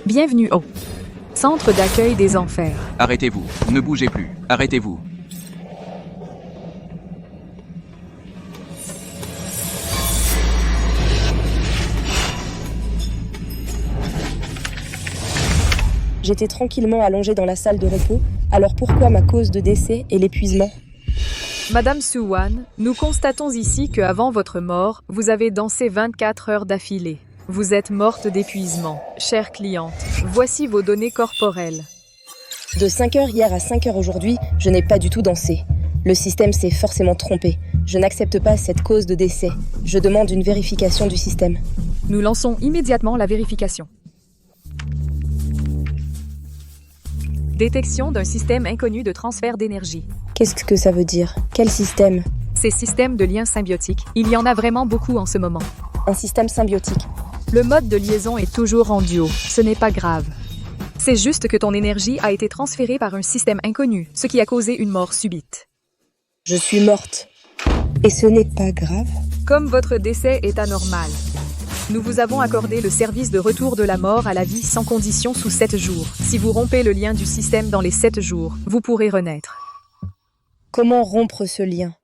Bienvenue au Centre d'accueil des enfers. Arrêtez-vous, ne bougez plus, arrêtez-vous. J'étais tranquillement allongée dans la salle de repos, alors pourquoi ma cause de décès est l'épuisement? Madame Suwan, nous constatons ici qu'avant votre mort, vous avez dansé 24 heures d'affilée. Vous êtes morte d'épuisement. Chère cliente, voici vos données corporelles. De 5 heures hier à 5 heures aujourd'hui, je n'ai pas du tout dansé. Le système s'est forcément trompé. Je n'accepte pas cette cause de décès. Je demande une vérification du système. Nous lançons immédiatement la vérification. Détection d'un système inconnu de transfert d'énergie. Qu'est-ce que ça veut dire? Quel système? Ces systèmes de liens symbiotiques, il y en a vraiment beaucoup en ce moment. Un système symbiotique. Le mode de liaison est toujours en duo. Ce n'est pas grave. C'est juste que ton énergie a été transférée par un système inconnu, ce qui a causé une mort subite. Je suis morte. Et ce n'est pas grave? Comme votre décès est anormal, nous vous avons accordé le service de retour de la mort à la vie sans condition sous 7 jours. Si vous rompez le lien du système dans les 7 jours, vous pourrez renaître. Comment rompre ce lien?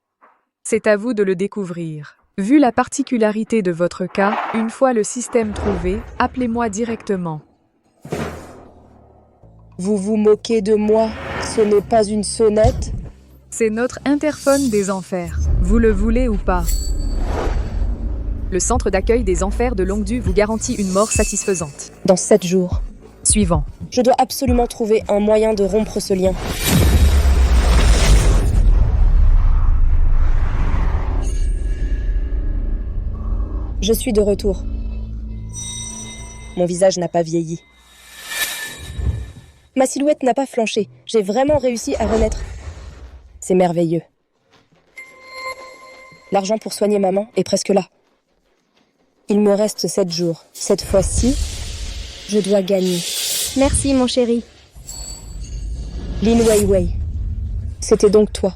C'est à vous de le découvrir. Vu la particularité de votre cas, une fois le système trouvé, appelez-moi directement. Vous vous moquez de moi? Ce n'est pas une sonnette? C'est notre interphone des enfers. Vous le voulez ou pas? Le centre d'accueil des enfers de Longdu vous garantit une mort satisfaisante. Dans 7 jours. Suivant. Je dois absolument trouver un moyen de rompre ce lien. Je suis de retour. Mon visage n'a pas vieilli. Ma silhouette n'a pas flanché. J'ai vraiment réussi à renaître. C'est merveilleux. L'argent pour soigner maman est presque là. Il me reste 7 jours. Cette fois-ci, je dois gagner. Merci, mon chéri. Lin Weiwei. C'était donc toi.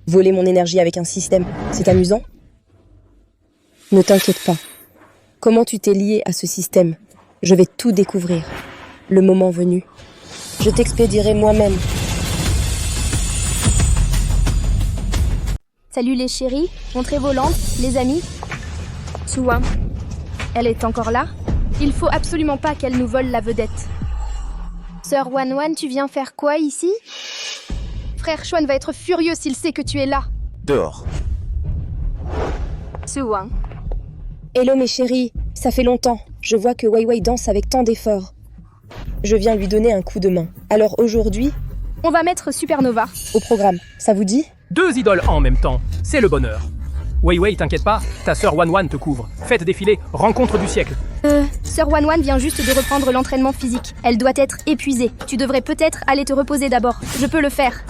Voler mon énergie avec un système, c'est amusant? Ne t'inquiète pas. Comment tu t'es lié à ce système? Je vais tout découvrir. Le moment venu, je t'expédierai moi-même. Salut les chéris, montrez vos lampes, les amis. Suwan, elle est encore là? Il faut absolument pas qu'elle nous vole la vedette. Sœur Wanwan, tu viens faire quoi ici? Frère Xuan va être furieux s'il sait que tu es là. Dehors. Suwan. Hello mes chéris, ça fait longtemps. Je vois que Weiwei danse avec tant d'efforts. Je viens lui donner un coup de main. Alors aujourd'hui, On va mettre Supernova. au programme, ça vous dit? 2 idoles en même temps, c'est le bonheur. Weiwei, t'inquiète pas, ta sœur Wanwan te couvre. Faites défiler Rencontre du siècle. Sœur Wanwan vient juste de reprendre l'entraînement physique. Elle doit être épuisée. Tu devrais peut-être aller te reposer d'abord. Je peux le faire.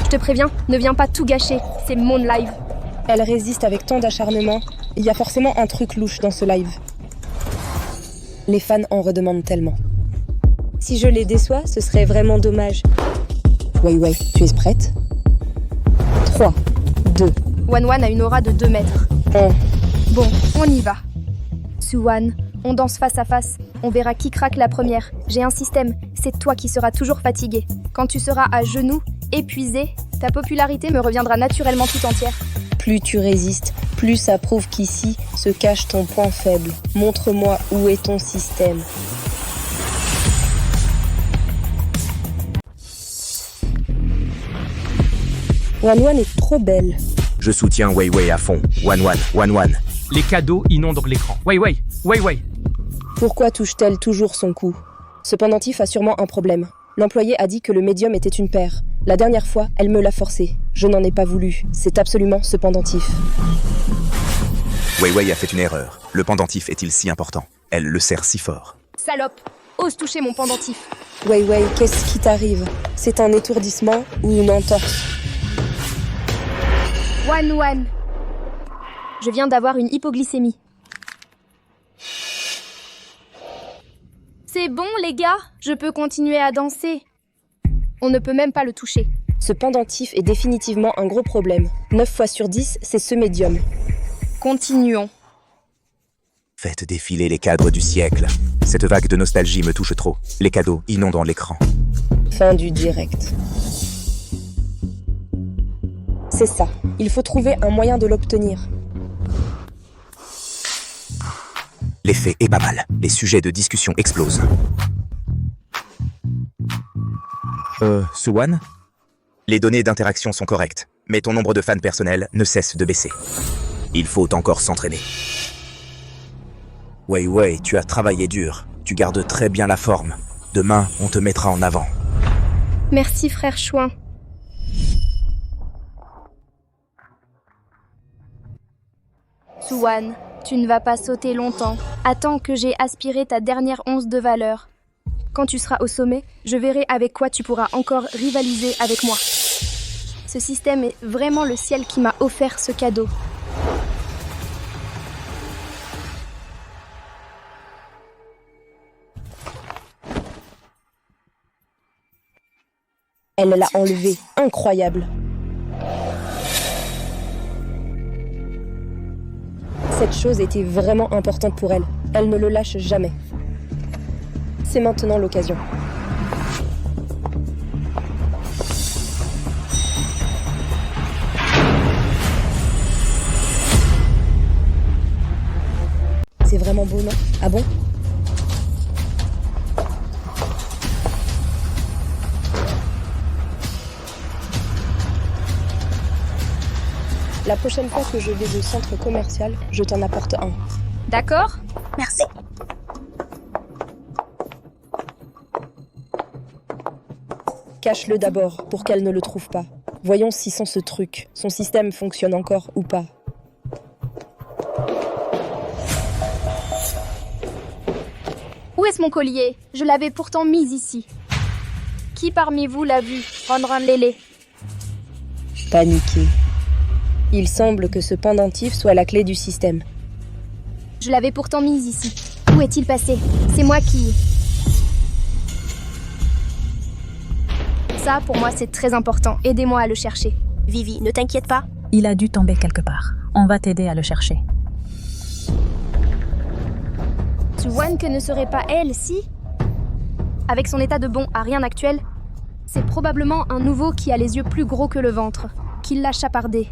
Je te préviens, ne viens pas tout gâcher. C'est mon live. Elle résiste avec tant d'acharnement. Il y a forcément un truc louche dans ce live. Les fans en redemandent tellement. Si je les déçois, ce serait vraiment dommage. Weiwei, tu es prête? 3, 2, Wanwan a une aura de 2 mètres. 1. Bon, on y va. Suwan, on danse face à face. On verra qui craque la première. J'ai un système. C'est toi qui seras toujours fatigué. Quand tu seras à genoux, épuisé, ta popularité me reviendra naturellement tout entière. Plus tu résistes, plus ça prouve qu'ici se cache ton point faible. Montre-moi où est ton système. Wanwan est trop belle. Je soutiens Weiwei à fond. Wanwan. Les cadeaux inondent l'écran. Weiwei. Pourquoi touche-t-elle toujours son cou? Ce pendentif a sûrement un problème. L'employé a dit que le médium était une paire. La dernière fois, elle me l'a forcé. Je n'en ai pas voulu. C'est absolument ce pendentif. Weiwei a fait une erreur. Le pendentif est-il si important? Elle le serre si fort. Salope, ose toucher mon pendentif. Weiwei, qu'est-ce qui t'arrive? C'est un étourdissement ou une entorse? Wanwan. Je viens d'avoir une hypoglycémie. C'est bon, les gars, je peux continuer à danser. On ne peut même pas le toucher. Ce pendentif est définitivement un gros problème. 9 fois sur 10, c'est ce médium. Continuons. Faites défiler les cadres du siècle. Cette vague de nostalgie me touche trop. Les cadeaux inondant l'écran. Fin du direct. C'est ça. Il faut trouver un moyen de l'obtenir. L'effet est pas mal. Les sujets de discussion explosent. Suwan? Les données d'interaction sont correctes, mais ton nombre de fans personnels ne cesse de baisser. Il faut encore s'entraîner. Ouais, tu as travaillé dur. Tu gardes très bien la forme. Demain, on te mettra en avant. Merci, frère Chouin. Suwan, tu ne vas pas sauter longtemps. Attends que j'ai aspiré ta dernière once de valeur. Quand tu seras au sommet, je verrai avec quoi tu pourras encore rivaliser avec moi. Ce système est vraiment le ciel qui m'a offert ce cadeau. Elle l'a enlevé. Incroyable. Cette chose était vraiment importante pour elle. Elle ne le lâche jamais. C'est maintenant l'occasion. C'est vraiment beau, non? Ah bon? La prochaine fois que je vais au centre commercial, je t'en apporte un. D'accord? Merci. Cache-le d'abord, pour qu'elle ne le trouve pas. Voyons si sans ce truc, son système fonctionne encore ou pas. Où est-ce mon collier? Je l'avais pourtant mis ici. Qui parmi vous l'a vu? Rendre un lélé. Paniqué. Il semble que ce pendentif soit la clé du système. Je l'avais pourtant mis ici. Où est-il passé? C'est moi qui... Ça, pour moi, c'est très important. Aidez-moi à le chercher. Vivi, ne t'inquiète pas. Il a dû tomber quelque part. On va t'aider à le chercher. Suwan que ne serait pas elle, si? Avec son état de bon à rien actuel, c'est probablement un nouveau qui a les yeux plus gros que le ventre, qui l'a chapardé.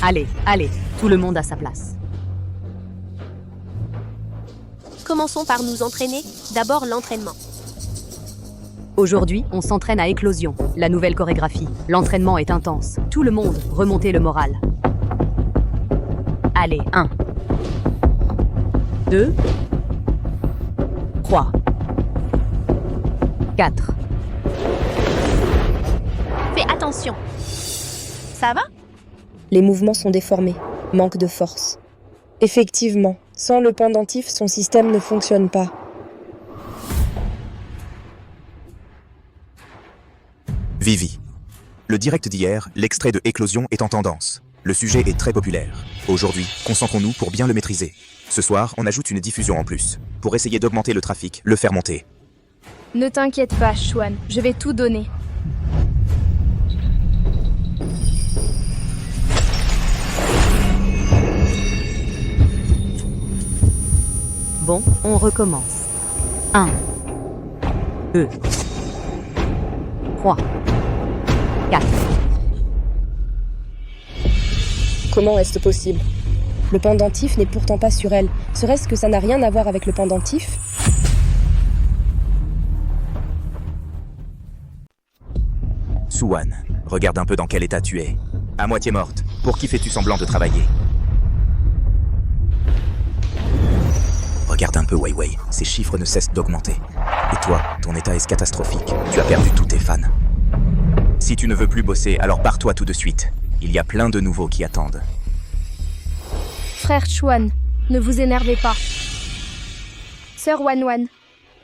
Allez, tout le monde à sa place. Commençons par nous entraîner. D'abord l'entraînement. Aujourd'hui, on s'entraîne à Éclosion, la nouvelle chorégraphie. L'entraînement est intense. Tout le monde, remontez le moral. Allez, 1, 2, 3, 4. Fais attention. Ça va? Les mouvements sont déformés, manque de force. Effectivement, sans le pendentif, son système ne fonctionne pas. Vivi. Le direct d'hier, l'extrait de Éclosion est en tendance. Le sujet est très populaire. Aujourd'hui, concentrons-nous pour bien le maîtriser. Ce soir, on ajoute une diffusion en plus. Pour essayer d'augmenter le trafic, le faire monter. Ne t'inquiète pas, Chouan, je vais tout donner. Bon, on recommence. 1, 2, 3, 4. Comment est-ce possible? Le pendentif n'est pourtant pas sur elle. Serait-ce que ça n'a rien à voir avec le pendentif? Suwan, regarde un peu dans quel état tu es. À moitié morte. Pour qui fais-tu semblant de travailler? Regarde un peu Wei, ces chiffres ne cessent d'augmenter. Et toi, ton état est catastrophique. Tu as perdu tous tes fans. Si tu ne veux plus bosser, alors barre-toi tout de suite. Il y a plein de nouveaux qui attendent. Frère Chouan, ne vous énervez pas. Sœur Wanwan,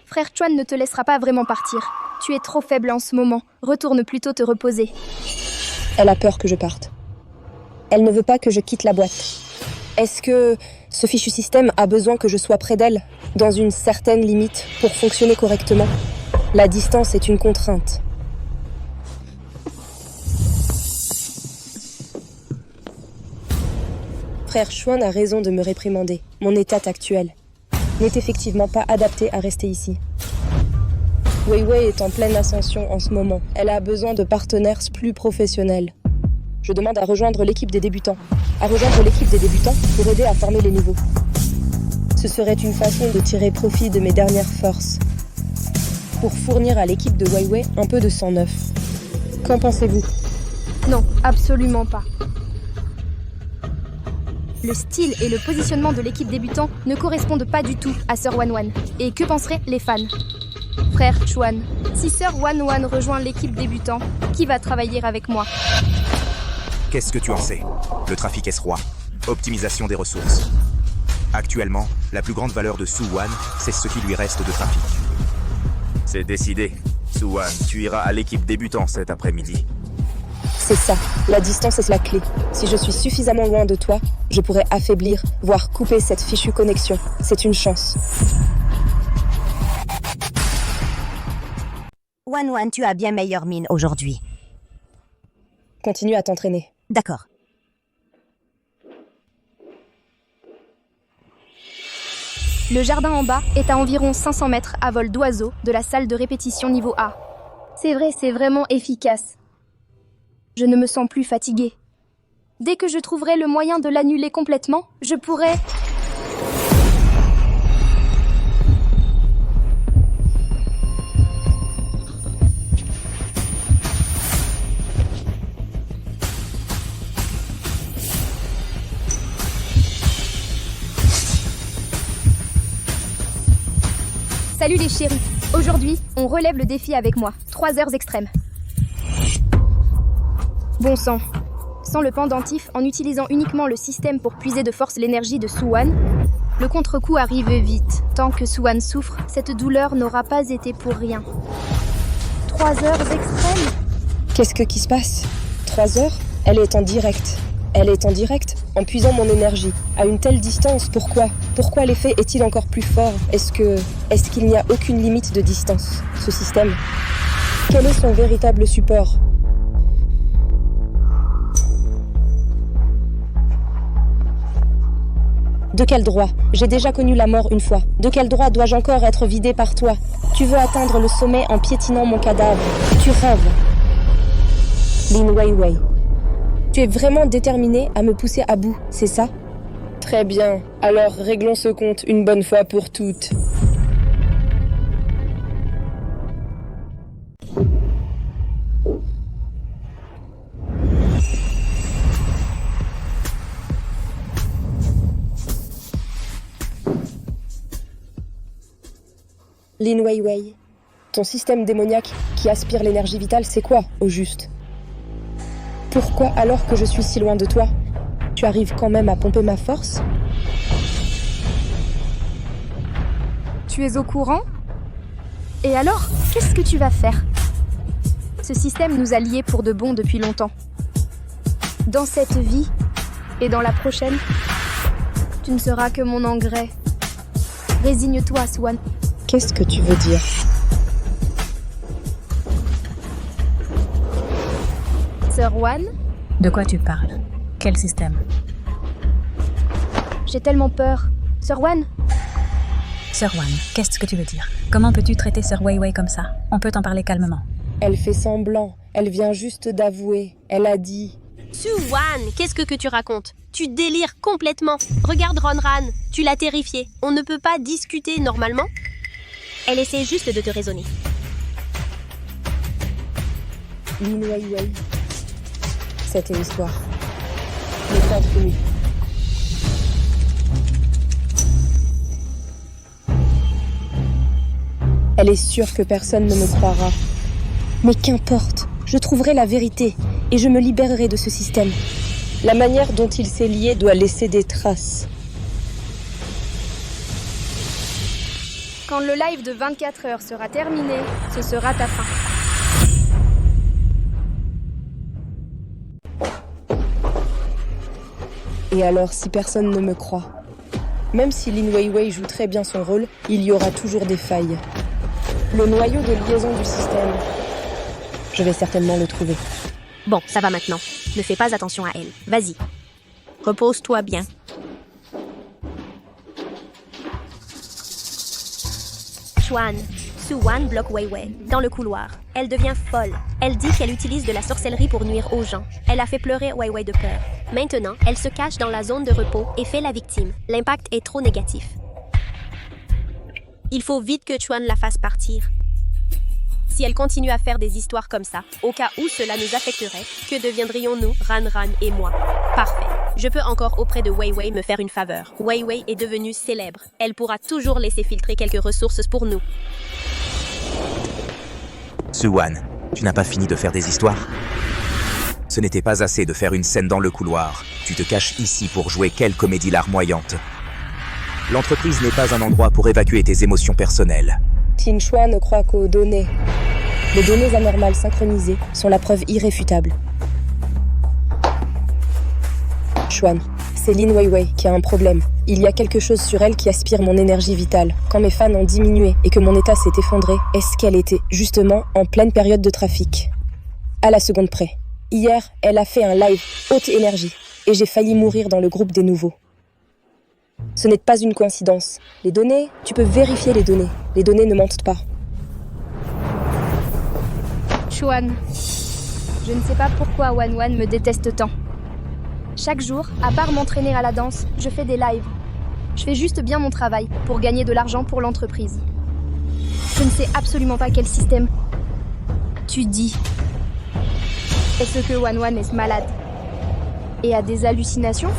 frère Chouan ne te laissera pas vraiment partir. Tu es trop faible en ce moment. Retourne plutôt te reposer. Elle a peur que je parte. Elle ne veut pas que je quitte la boîte. Est-ce que ce fichu système a besoin que je sois près d'elle, dans une certaine limite, pour fonctionner correctement? La distance est une contrainte. Frère Chuan a raison de me réprimander. Mon état actuel n'est effectivement pas adapté à rester ici. Wei Wei est en pleine ascension en ce moment. Elle a besoin de partenaires plus professionnels. Je demande à rejoindre l'équipe des débutants. À rejoindre l'équipe des débutants pour aider à former les nouveaux. Ce serait une façon de tirer profit de mes dernières forces. Pour fournir à l'équipe de Wei Wei un peu de sang neuf. Qu'en pensez-vous? Non, absolument pas. Le style et le positionnement de l'équipe débutant ne correspondent pas du tout à Sir Wanwan. Et que penseraient les fans? Frère Chuan, si Sir Wanwan rejoint l'équipe débutant, qui va travailler avec moi? Qu'est-ce que tu en sais? Le trafic S-Roi. Optimisation des ressources. Actuellement, la plus grande valeur de Su-Wan, c'est ce qui lui reste de trafic. C'est décidé. Su-Wan, tu iras à l'équipe débutant cet après-midi. C'est ça, la distance est la clé. Si je suis suffisamment loin de toi, je pourrais affaiblir, voire couper cette fichue connexion. C'est une chance. Wanwan, tu as bien meilleure mine aujourd'hui. Continue à t'entraîner. D'accord. Le jardin en bas est à environ 500 mètres à vol d'oiseau de la salle de répétition niveau A. C'est vrai, c'est vraiment efficace. Je ne me sens plus fatiguée. Dès que je trouverai le moyen de l'annuler complètement, je pourrai... Salut les chéris. Aujourd'hui, on relève le défi avec moi. 3 heures extrêmes. Bon sang. Sans le pendentif, en utilisant uniquement le système pour puiser de force l'énergie de Su-Wan, le contre-coup arrive vite. Tant que Su-Wan souffre, cette douleur n'aura pas été pour rien. 3 heures extrêmes? Qu'est-ce qui se passe? 3 heures? Elle est en direct. Elle est en direct, en puisant mon énergie. À une telle distance, pourquoi? Pourquoi l'effet est-il encore plus fort? Est-ce qu'il n'y a aucune limite de distance, ce système? Quel est son véritable support? De quel droit? J'ai déjà connu la mort une fois. De quel droit dois-je encore être vidé par toi? Tu veux atteindre le sommet en piétinant mon cadavre. Tu rêves. Lin Wei Wei. Tu es vraiment déterminé à me pousser à bout, c'est ça? Très bien. Alors réglons ce compte une bonne fois pour toutes. Lin Wei Wei, ton système démoniaque qui aspire l'énergie vitale, c'est quoi, au juste? Pourquoi, alors que je suis si loin de toi, tu arrives quand même à pomper ma force? Tu es au courant? Et alors, qu'est-ce que tu vas faire? Ce système nous a liés pour de bon depuis longtemps. Dans cette vie, et dans la prochaine, tu ne seras que mon engrais. Résigne-toi, Swan. Qu'est-ce que tu veux dire? Sir Wan? De quoi tu parles? Quel système? J'ai tellement peur. Sir Wan? Sir Wan, qu'est-ce que tu veux dire? Comment peux-tu traiter Sir Wei Wei comme ça? On peut t'en parler calmement. Elle fait semblant. Elle vient juste d'avouer. Elle a dit... Su-Wan, qu'est-ce que tu racontes? Tu délires complètement. Regarde Ronran, tu l'as terrifiée. On ne peut pas discuter normalement. Elle essaie juste de te raisonner. Lin Wei Wei. C'était l'histoire. Les continue. Elle est sûre que personne ne me croira. Mais qu'importe, je trouverai la vérité et je me libérerai de ce système. La manière dont il s'est lié doit laisser des traces. Quand le live de 24 heures sera terminé, ce sera ta fin. Et alors, si personne ne me croit? Même si Lin Wei Wei joue très bien son rôle, il y aura toujours des failles. Le noyau de liaison du système. Je vais certainement le trouver. Bon, ça va maintenant. Ne fais pas attention à elle. Vas-y. Repose-toi bien. Chuan. Su-Wan bloque Wei Wei dans le couloir. Elle devient folle. Elle dit qu'elle utilise de la sorcellerie pour nuire aux gens. Elle a fait pleurer Wei Wei de peur. Maintenant, elle se cache dans la zone de repos et fait la victime. L'impact est trop négatif. Il faut vite que Chuan la fasse partir. Si elle continue à faire des histoires comme ça, au cas où cela nous affecterait, que deviendrions-nous, Ran et moi? Parfait. Je peux encore auprès de Wei Wei me faire une faveur. Wei Wei est devenue célèbre. Elle pourra toujours laisser filtrer quelques ressources pour nous. Su-Wan, tu n'as pas fini de faire des histoires? Ce n'était pas assez de faire une scène dans le couloir. Tu te caches ici pour jouer quelle comédie larmoyante. L'entreprise n'est pas un endroit pour évacuer tes émotions personnelles. Tin Shuai ne croit qu'aux données. Les données anormales synchronisées sont la preuve irréfutable. Xuan, c'est Lin Weiwei qui a un problème. Il y a quelque chose sur elle qui aspire mon énergie vitale. Quand mes fans ont diminué et que mon état s'est effondré, est-ce qu'elle était justement en pleine période de trafic? À la seconde près. Hier, elle a fait un live haute énergie et j'ai failli mourir dans le groupe des nouveaux. Ce n'est pas une coïncidence. Les données, tu peux vérifier les données. Les données ne mentent pas. Xuan, je ne sais pas pourquoi Wan me déteste tant. Chaque jour, à part m'entraîner à la danse, je fais des lives. Je fais juste bien mon travail pour gagner de l'argent pour l'entreprise. Je ne sais absolument pas quel système tu dis. Est-ce que Wan est malade et a des hallucinations?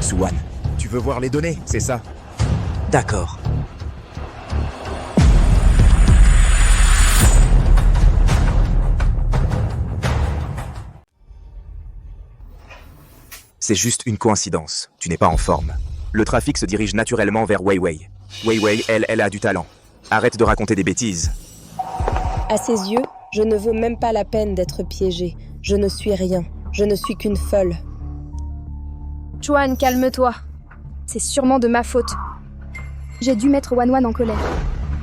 Su-Wan, tu veux voir les données, c'est ça? D'accord. C'est juste une coïncidence. Tu n'es pas en forme. Le trafic se dirige naturellement vers Wei Wei. Wei Wei, elle a du talent. Arrête de raconter des bêtises. À ses yeux, je ne vaux même pas la peine d'être piégée. Je ne suis rien. Je ne suis qu'une folle. Xuan, calme-toi. C'est sûrement de ma faute. J'ai dû mettre Wan en colère.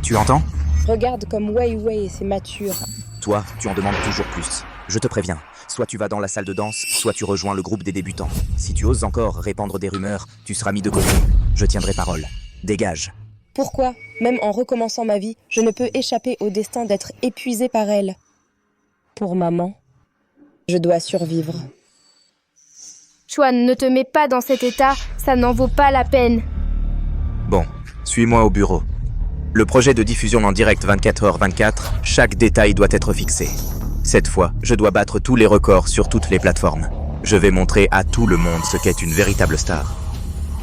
Tu entends? Regarde comme Wei Wei c'est mature. Toi, tu en demandes toujours plus. Je te préviens. Soit tu vas dans la salle de danse, soit tu rejoins le groupe des débutants. Si tu oses encore répandre des rumeurs, tu seras mis de côté. Je tiendrai parole. Dégage. Pourquoi, même en recommençant ma vie, je ne peux échapper au destin d'être épuisée par elle? Pour maman, je dois survivre. Xuan, ne te mets pas dans cet état, ça n'en vaut pas la peine. Bon, suis-moi au bureau. Le projet de diffusion en direct 24h24, chaque détail doit être fixé. Cette fois, je dois battre tous les records sur toutes les plateformes. Je vais montrer à tout le monde ce qu'est une véritable star.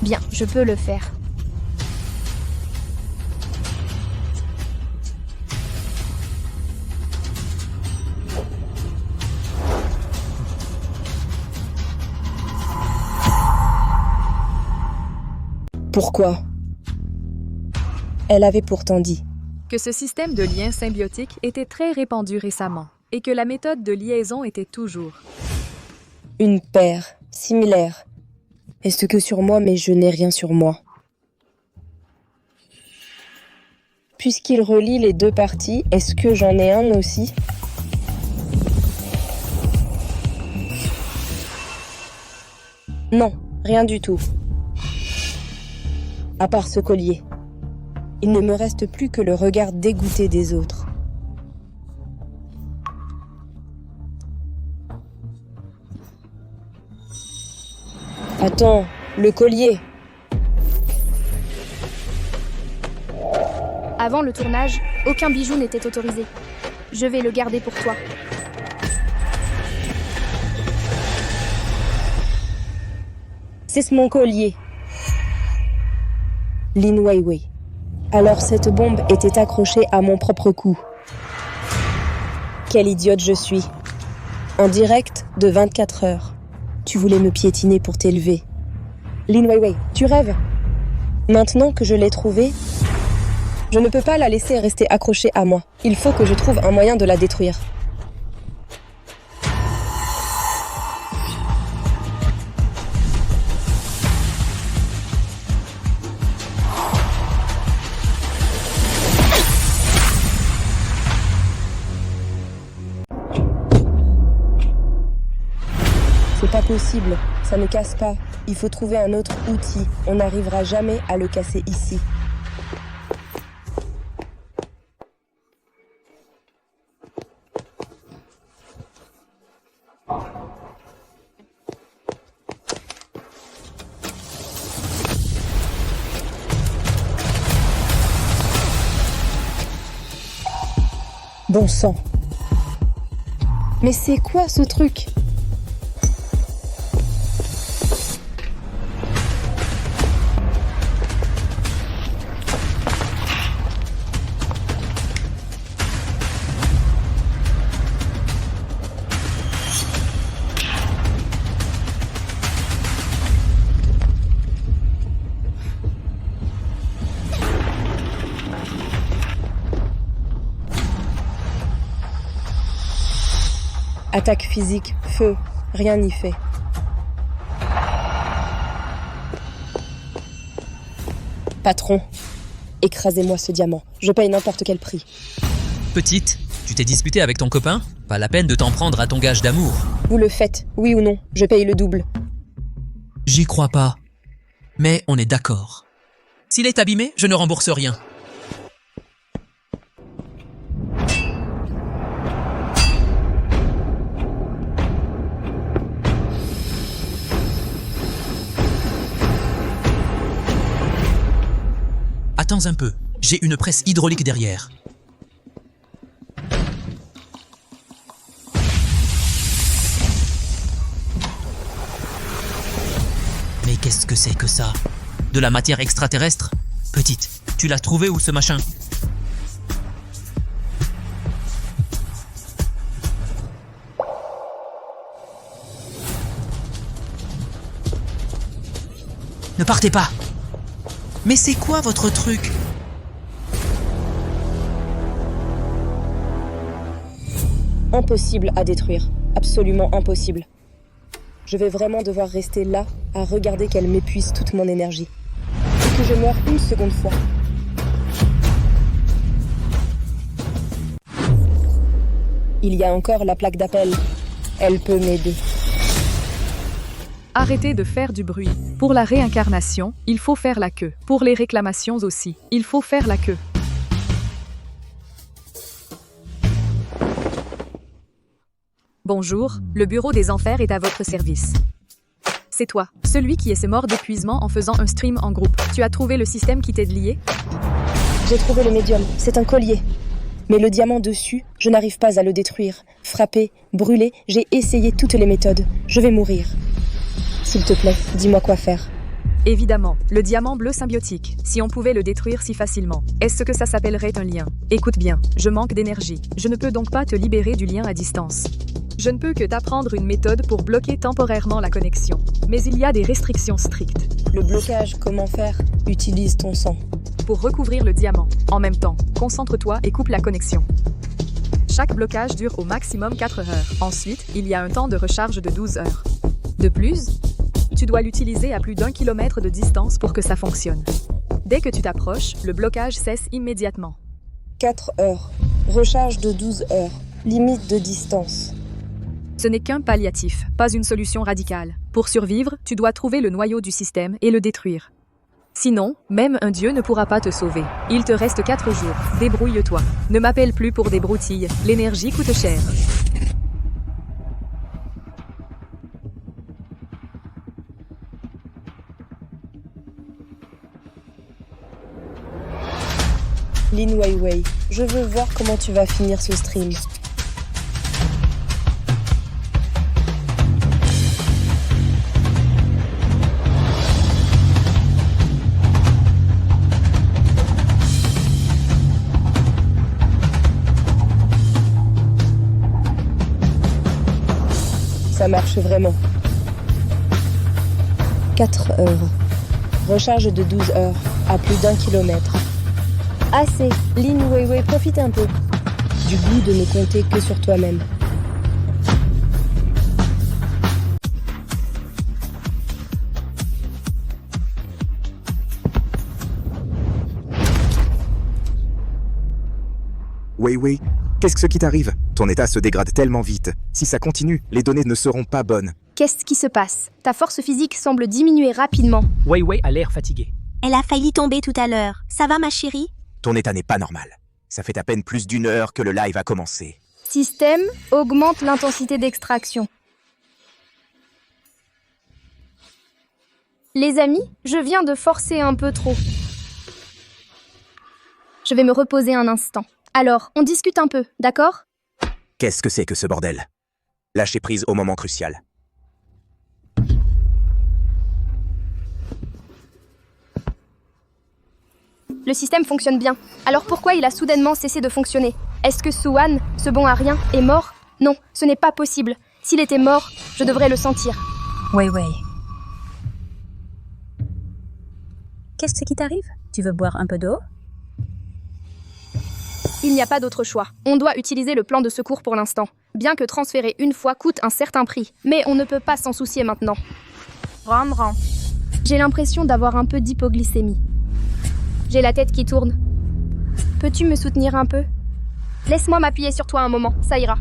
Bien, je peux le faire. Pourquoi? Elle avait pourtant dit que ce système de lien symbiotique était très répandu récemment et que la méthode de liaison était toujours une paire, similaire. Est-ce que sur moi, mais je n'ai rien sur moi? Puisqu'il relie les deux parties, est-ce que j'en ai un aussi? Non, rien du tout. À part ce collier. Il ne me reste plus que le regard dégoûté des autres. Attends, le collier. Avant le tournage, aucun bijou n'était autorisé. Je vais le garder pour toi. C'est mon collier. Lin Weiwei. Alors cette bombe était accrochée à mon propre cou. Quelle idiote je suis. En direct de 24 heures. Tu voulais me piétiner pour t'élever. Lin Weiwei, tu rêves? Maintenant que je l'ai trouvée, je ne peux pas la laisser rester accrochée à moi. Il faut que je trouve un moyen de la détruire. Impossible, ça ne casse pas. Il faut trouver un autre outil. On n'arrivera jamais à le casser ici. Bon sang. Mais c'est quoi ce truc ? Attaque physique, feu, rien n'y fait. Patron, écrasez-moi ce diamant. Je paye n'importe quel prix. Petite, tu t'es disputée avec ton copain? Pas la peine de t'en prendre à ton gage d'amour. Vous le faites, oui ou non, je paye le double. J'y crois pas. Mais on est d'accord. S'il est abîmé, je ne rembourse rien. Attends un peu, j'ai une presse hydraulique derrière. Mais qu'est-ce que c'est que ça? De la matière extraterrestre? Petite, tu l'as trouvé où ce machin? Ne partez pas! Mais c'est quoi votre truc? Impossible à détruire, absolument impossible. Je vais vraiment devoir rester là à regarder qu'elle m'épuise toute mon énergie. Et que je meure une seconde fois. Il y a encore la plaque d'appel. Elle peut m'aider. Arrêtez de faire du bruit. Pour la réincarnation, il faut faire la queue. Pour les réclamations aussi, il faut faire la queue. Bonjour, le bureau des enfers est à votre service. C'est toi, celui qui est mort d'épuisement en faisant un stream en groupe. Tu as trouvé le système qui t'aide lié? J'ai trouvé le médium, c'est un collier. Mais le diamant dessus, je n'arrive pas à le détruire. Frapper, brûler, j'ai essayé toutes les méthodes. Je vais mourir. S'il te plaît, dis-moi quoi faire. Évidemment, le diamant bleu symbiotique, si on pouvait le détruire si facilement. Est-ce que ça s'appellerait un lien? Écoute bien, je manque d'énergie. Je ne peux donc pas te libérer du lien à distance. Je ne peux que t'apprendre une méthode pour bloquer temporairement la connexion. Mais il y a des restrictions strictes. Le blocage, comment faire? Utilise ton sang. Pour recouvrir le diamant, en même temps, concentre-toi et coupe la connexion. Chaque blocage dure au maximum 4 heures. Ensuite, il y a un temps de recharge de 12 heures. De plus, tu dois l'utiliser à plus d'1 kilomètre de distance pour que ça fonctionne. Dès que tu t'approches, le blocage cesse immédiatement. 4 heures. Recharge de 12 heures. Limite de distance. Ce n'est qu'un palliatif, pas une solution radicale. Pour survivre, tu dois trouver le noyau du système et le détruire. Sinon, même un dieu ne pourra pas te sauver. Il te reste 4 jours. Débrouille-toi. Ne m'appelle plus pour des broutilles. L'énergie coûte cher. Lin Weiwei, je veux voir comment tu vas finir ce stream. Ça marche vraiment. 4 heures. Recharge de 12 heures, à plus d'1 kilomètre. Assez. Lin Weiwei, profite un peu. Du goût de ne compter que sur toi-même. Weiwei, qu'est-ce qui t'arrive? Ton état se dégrade tellement vite. Si ça continue, les données ne seront pas bonnes. Qu'est-ce qui se passe? Ta force physique semble diminuer rapidement. Wei Wei a l'air fatiguée. Elle a failli tomber tout à l'heure. Ça va, ma chérie? Ton état n'est pas normal. Ça fait à peine plus d'une heure que le live a commencé. Système augmente l'intensité d'extraction. Les amis, je viens de forcer un peu trop. Je vais me reposer un instant. Alors, on discute un peu, d'accord? Qu'est-ce que c'est que ce bordel? Lâcher prise au moment crucial. Le système fonctionne bien. Alors pourquoi il a soudainement cessé de fonctionner? Est-ce que Suwan, ce bon à rien, est mort? Non, ce n'est pas possible. S'il était mort, je devrais le sentir. Wei Wei. Qu'est-ce qui t'arrive? Tu veux boire un peu d'eau? Il n'y a pas d'autre choix. On doit utiliser le plan de secours pour l'instant. Bien que transférer une fois coûte un certain prix. Mais on ne peut pas s'en soucier maintenant. Ran. J'ai l'impression d'avoir un peu d'hypoglycémie. J'ai la tête qui tourne. Peux-tu me soutenir un peu? Laisse-moi m'appuyer sur toi un moment, ça ira.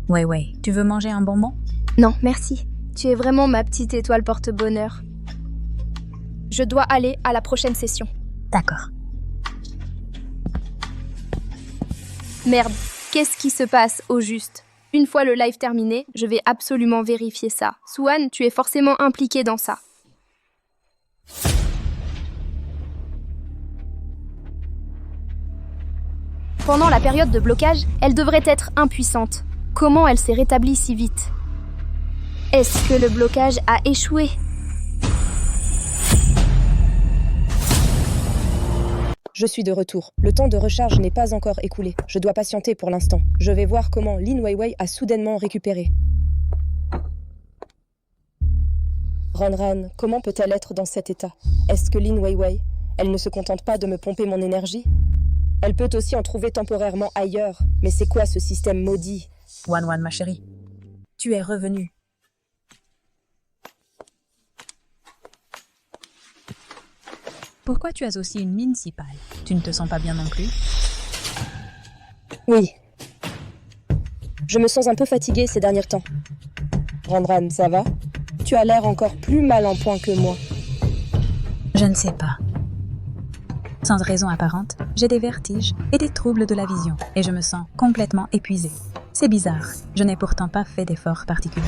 Wei Wei, tu veux manger un bonbon? Non, merci. Tu es vraiment ma petite étoile porte-bonheur. Je dois aller à la prochaine session. D'accord. Merde, qu'est-ce qui se passe au juste? Une fois le live terminé, je vais absolument vérifier ça. Suwan, tu es forcément impliqué dans ça. Pendant la période de blocage, elle devrait être impuissante. Comment elle s'est rétablie si vite? Est-ce que le blocage a échoué? Je suis de retour. Le temps de recharge n'est pas encore écoulé. Je dois patienter pour l'instant. Je vais voir comment Lin Weiwei a soudainement récupéré. Ranran, comment peut-elle être dans cet état? Est-ce que Lin Weiwei, elle ne se contente pas de me pomper mon énergie? Elle peut aussi en trouver temporairement ailleurs. Mais c'est quoi ce système maudit? Wan, ma chérie. Tu es revenue. Pourquoi tu as aussi une mine si pâle? Tu ne te sens pas bien non plus? Oui. Je me sens un peu fatiguée ces derniers temps. Ranran, ça va? Tu as l'air encore plus mal en point que moi. Je ne sais pas. Sans raison apparente, j'ai des vertiges et des troubles de la vision, et je me sens complètement épuisée. C'est bizarre, je n'ai pourtant pas fait d'efforts particuliers.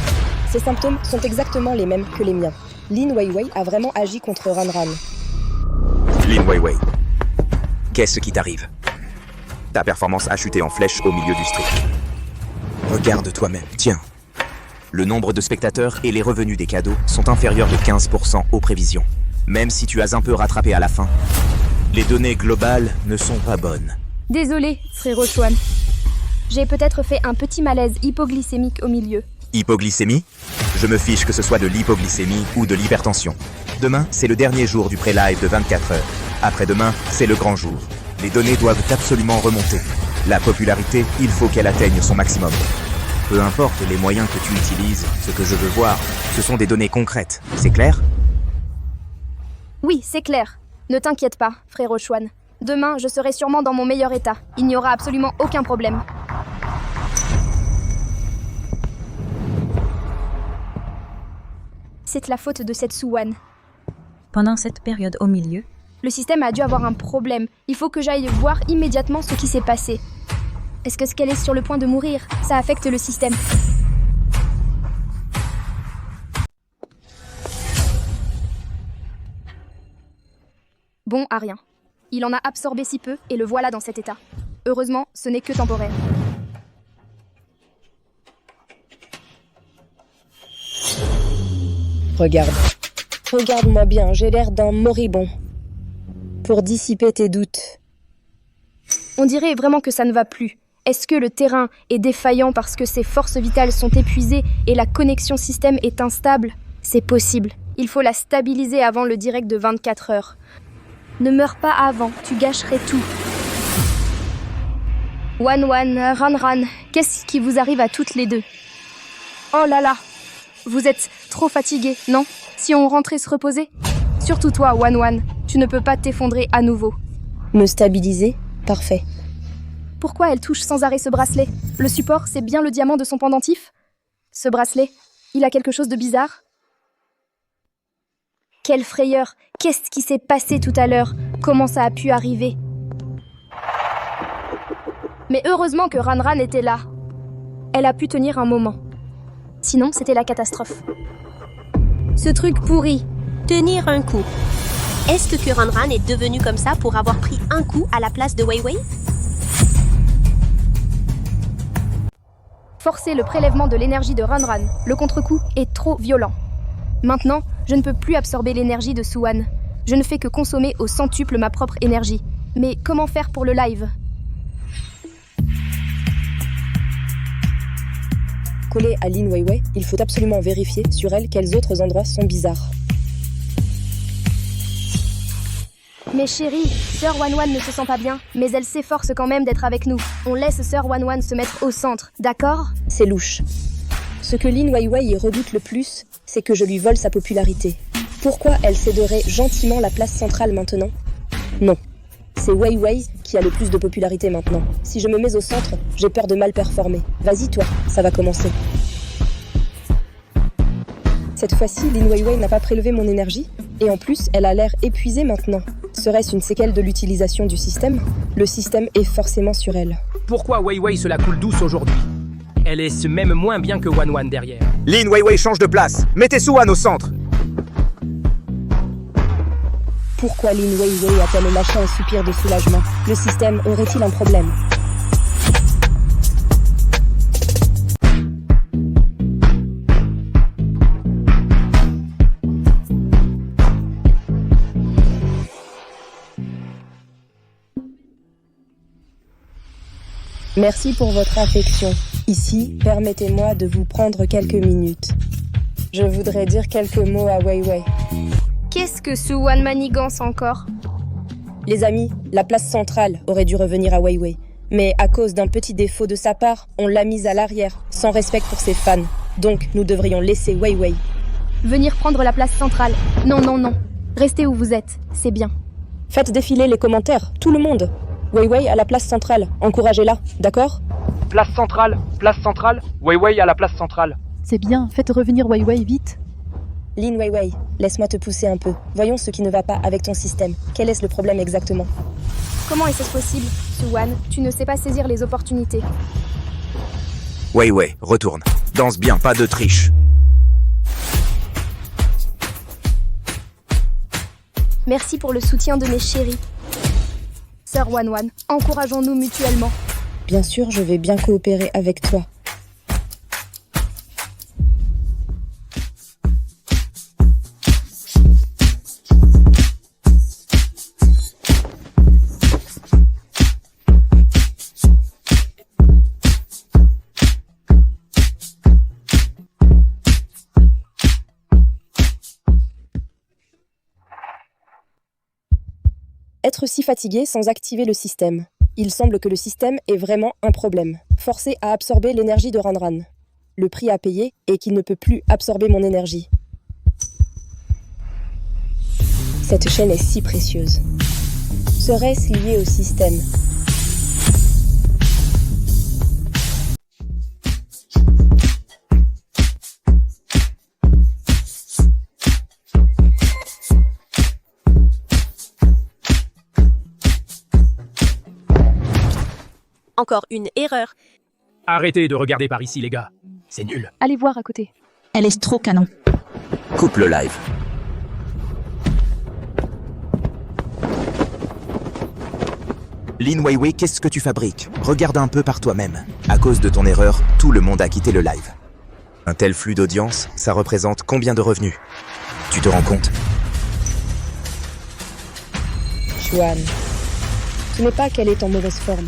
Ces symptômes sont exactement les mêmes que les miens. Lin Weiwei a vraiment agi contre Ranran. Lin Weiwei, qu'est-ce qui t'arrive? Ta performance a chuté en flèche au milieu du stream. Regarde toi-même, tiens. Le nombre de spectateurs et les revenus des cadeaux sont inférieurs de 15% aux prévisions. Même si tu as un peu rattrapé à la fin, les données globales ne sont pas bonnes. Désolée, frérot Suwan. J'ai peut-être fait un petit malaise hypoglycémique au milieu. Hypoglycémie? Je me fiche que ce soit de l'hypoglycémie ou de l'hypertension. Demain, c'est le dernier jour du pré-live de 24 heures. Après-demain, c'est le grand jour. Les données doivent absolument remonter. La popularité, il faut qu'elle atteigne son maximum. Peu importe les moyens que tu utilises, ce que je veux voir, ce sont des données concrètes. C'est clair? Oui, c'est clair. Ne t'inquiète pas, frérot Suwan. Demain, je serai sûrement dans mon meilleur état. Il n'y aura absolument aucun problème. C'est la faute de cette Suwan. Pendant cette période au milieu, le système a dû avoir un problème. Il faut que j'aille voir immédiatement ce qui s'est passé. Est-ce qu'elle est sur le point de mourir? Ça affecte le système. Bon à rien. Il en a absorbé si peu et le voilà dans cet état. Heureusement, ce n'est que temporaire. Regarde. Regarde-moi bien, j'ai l'air d'un moribond. Pour dissiper tes doutes. On dirait vraiment que ça ne va plus. Est-ce que le terrain est défaillant parce que ses forces vitales sont épuisées et la connexion système est instable? C'est possible. Il faut la stabiliser avant le direct de 24 heures. Ne meurs pas avant, tu gâcherais tout. Wan, Ranran, qu'est-ce qui vous arrive à toutes les deux? Oh là là, vous êtes trop fatigués, non? Si on rentrait se reposer? Surtout toi, Wan. Tu ne peux pas t'effondrer à nouveau. Me stabiliser? Parfait. Pourquoi elle touche sans arrêt ce bracelet? Le support, c'est bien le diamant de son pendentif? Ce bracelet, il a quelque chose de bizarre? Quelle frayeur! Qu'est-ce qui s'est passé tout à l'heure? Comment ça a pu arriver? Mais heureusement que Ranran était là. Elle a pu tenir un moment. Sinon, c'était la catastrophe. Ce truc pourri. Tenir un coup. Est-ce que Ranran est devenu comme ça pour avoir pris un coup à la place de Wei Wei? Forcer le prélèvement de l'énergie de Ranran. Le contre-coup est trop violent. Maintenant, je ne peux plus absorber l'énergie de Suwan. Je ne fais que consommer au centuple ma propre énergie. Mais comment faire pour le live? Collée à Lin Weiwei, il faut absolument vérifier sur elle quels autres endroits sont bizarres. Mais chérie, Sœur Wan ne se sent pas bien, mais elle s'efforce quand même d'être avec nous. On laisse Sœur Wan se mettre au centre, d'accord? C'est louche. Ce que Lin Weiwei redoute le plus, c'est que je lui vole sa popularité. Pourquoi elle céderait gentiment la place centrale maintenant? Non. C'est Weiwei qui a le plus de popularité maintenant. Si je me mets au centre, j'ai peur de mal performer. Vas-y toi, ça va commencer. Cette fois-ci, Lin Weiwei n'a pas prélevé mon énergie, et en plus, elle a l'air épuisée maintenant. Serait-ce une séquelle de l'utilisation du système? Le système est forcément sur elle. Pourquoi Wei Wei se la coule douce aujourd'hui? Elle est même moins bien que Wan derrière. Lin Weiwei change de place. Mettez Suwan au centre. Pourquoi Lin Weiwei a-t-elle lâché un soupir de soulagement? Le système aurait-il un problème? Merci pour votre affection. Ici, permettez-moi de vous prendre quelques minutes. Je voudrais dire quelques mots à Weiwei. Qu'est-ce que Suwan manigance encore? Les amis, la place centrale aurait dû revenir à Weiwei. Mais à cause d'un petit défaut de sa part, on l'a mise à l'arrière, sans respect pour ses fans. Donc, nous devrions laisser Weiwei. Venir prendre la place centrale. Non. Restez où vous êtes, c'est bien. Faites défiler les commentaires, tout le monde. Weiwei à la place centrale, encouragez-la, d'accord? Place centrale, Wei Wei à la place centrale. C'est bien, faites revenir Weiwei vite. Lin Weiwei, laisse-moi te pousser un peu. Voyons ce qui ne va pas avec ton système. Quel est le problème exactement? Comment est-ce possible, Suwan? Tu ne sais pas saisir les opportunités. Weiwei, retourne. Danse bien, pas de triche. Merci pour le soutien de mes chéris. Sœur Wan, encourageons-nous mutuellement. Bien sûr, je vais bien coopérer avec toi. Être si fatigué sans activer le système. Il semble que le système est vraiment un problème. Forcé à absorber l'énergie de Ranran. Le prix à payer est qu'il ne peut plus absorber mon énergie. Cette chaîne est si précieuse. Serait-ce lié au système? Encore une erreur. Arrêtez de regarder par ici, les gars. C'est nul. Allez voir à côté. Elle est trop canon. Coupe le live. Lin Weiwei, qu'est-ce que tu fabriques? Regarde un peu par toi-même. À cause de ton erreur, tout le monde a quitté le live. Un tel flux d'audience, ça représente combien de revenus? Tu te rends compte? Juan, ce n'est pas qu'elle est en mauvaise forme.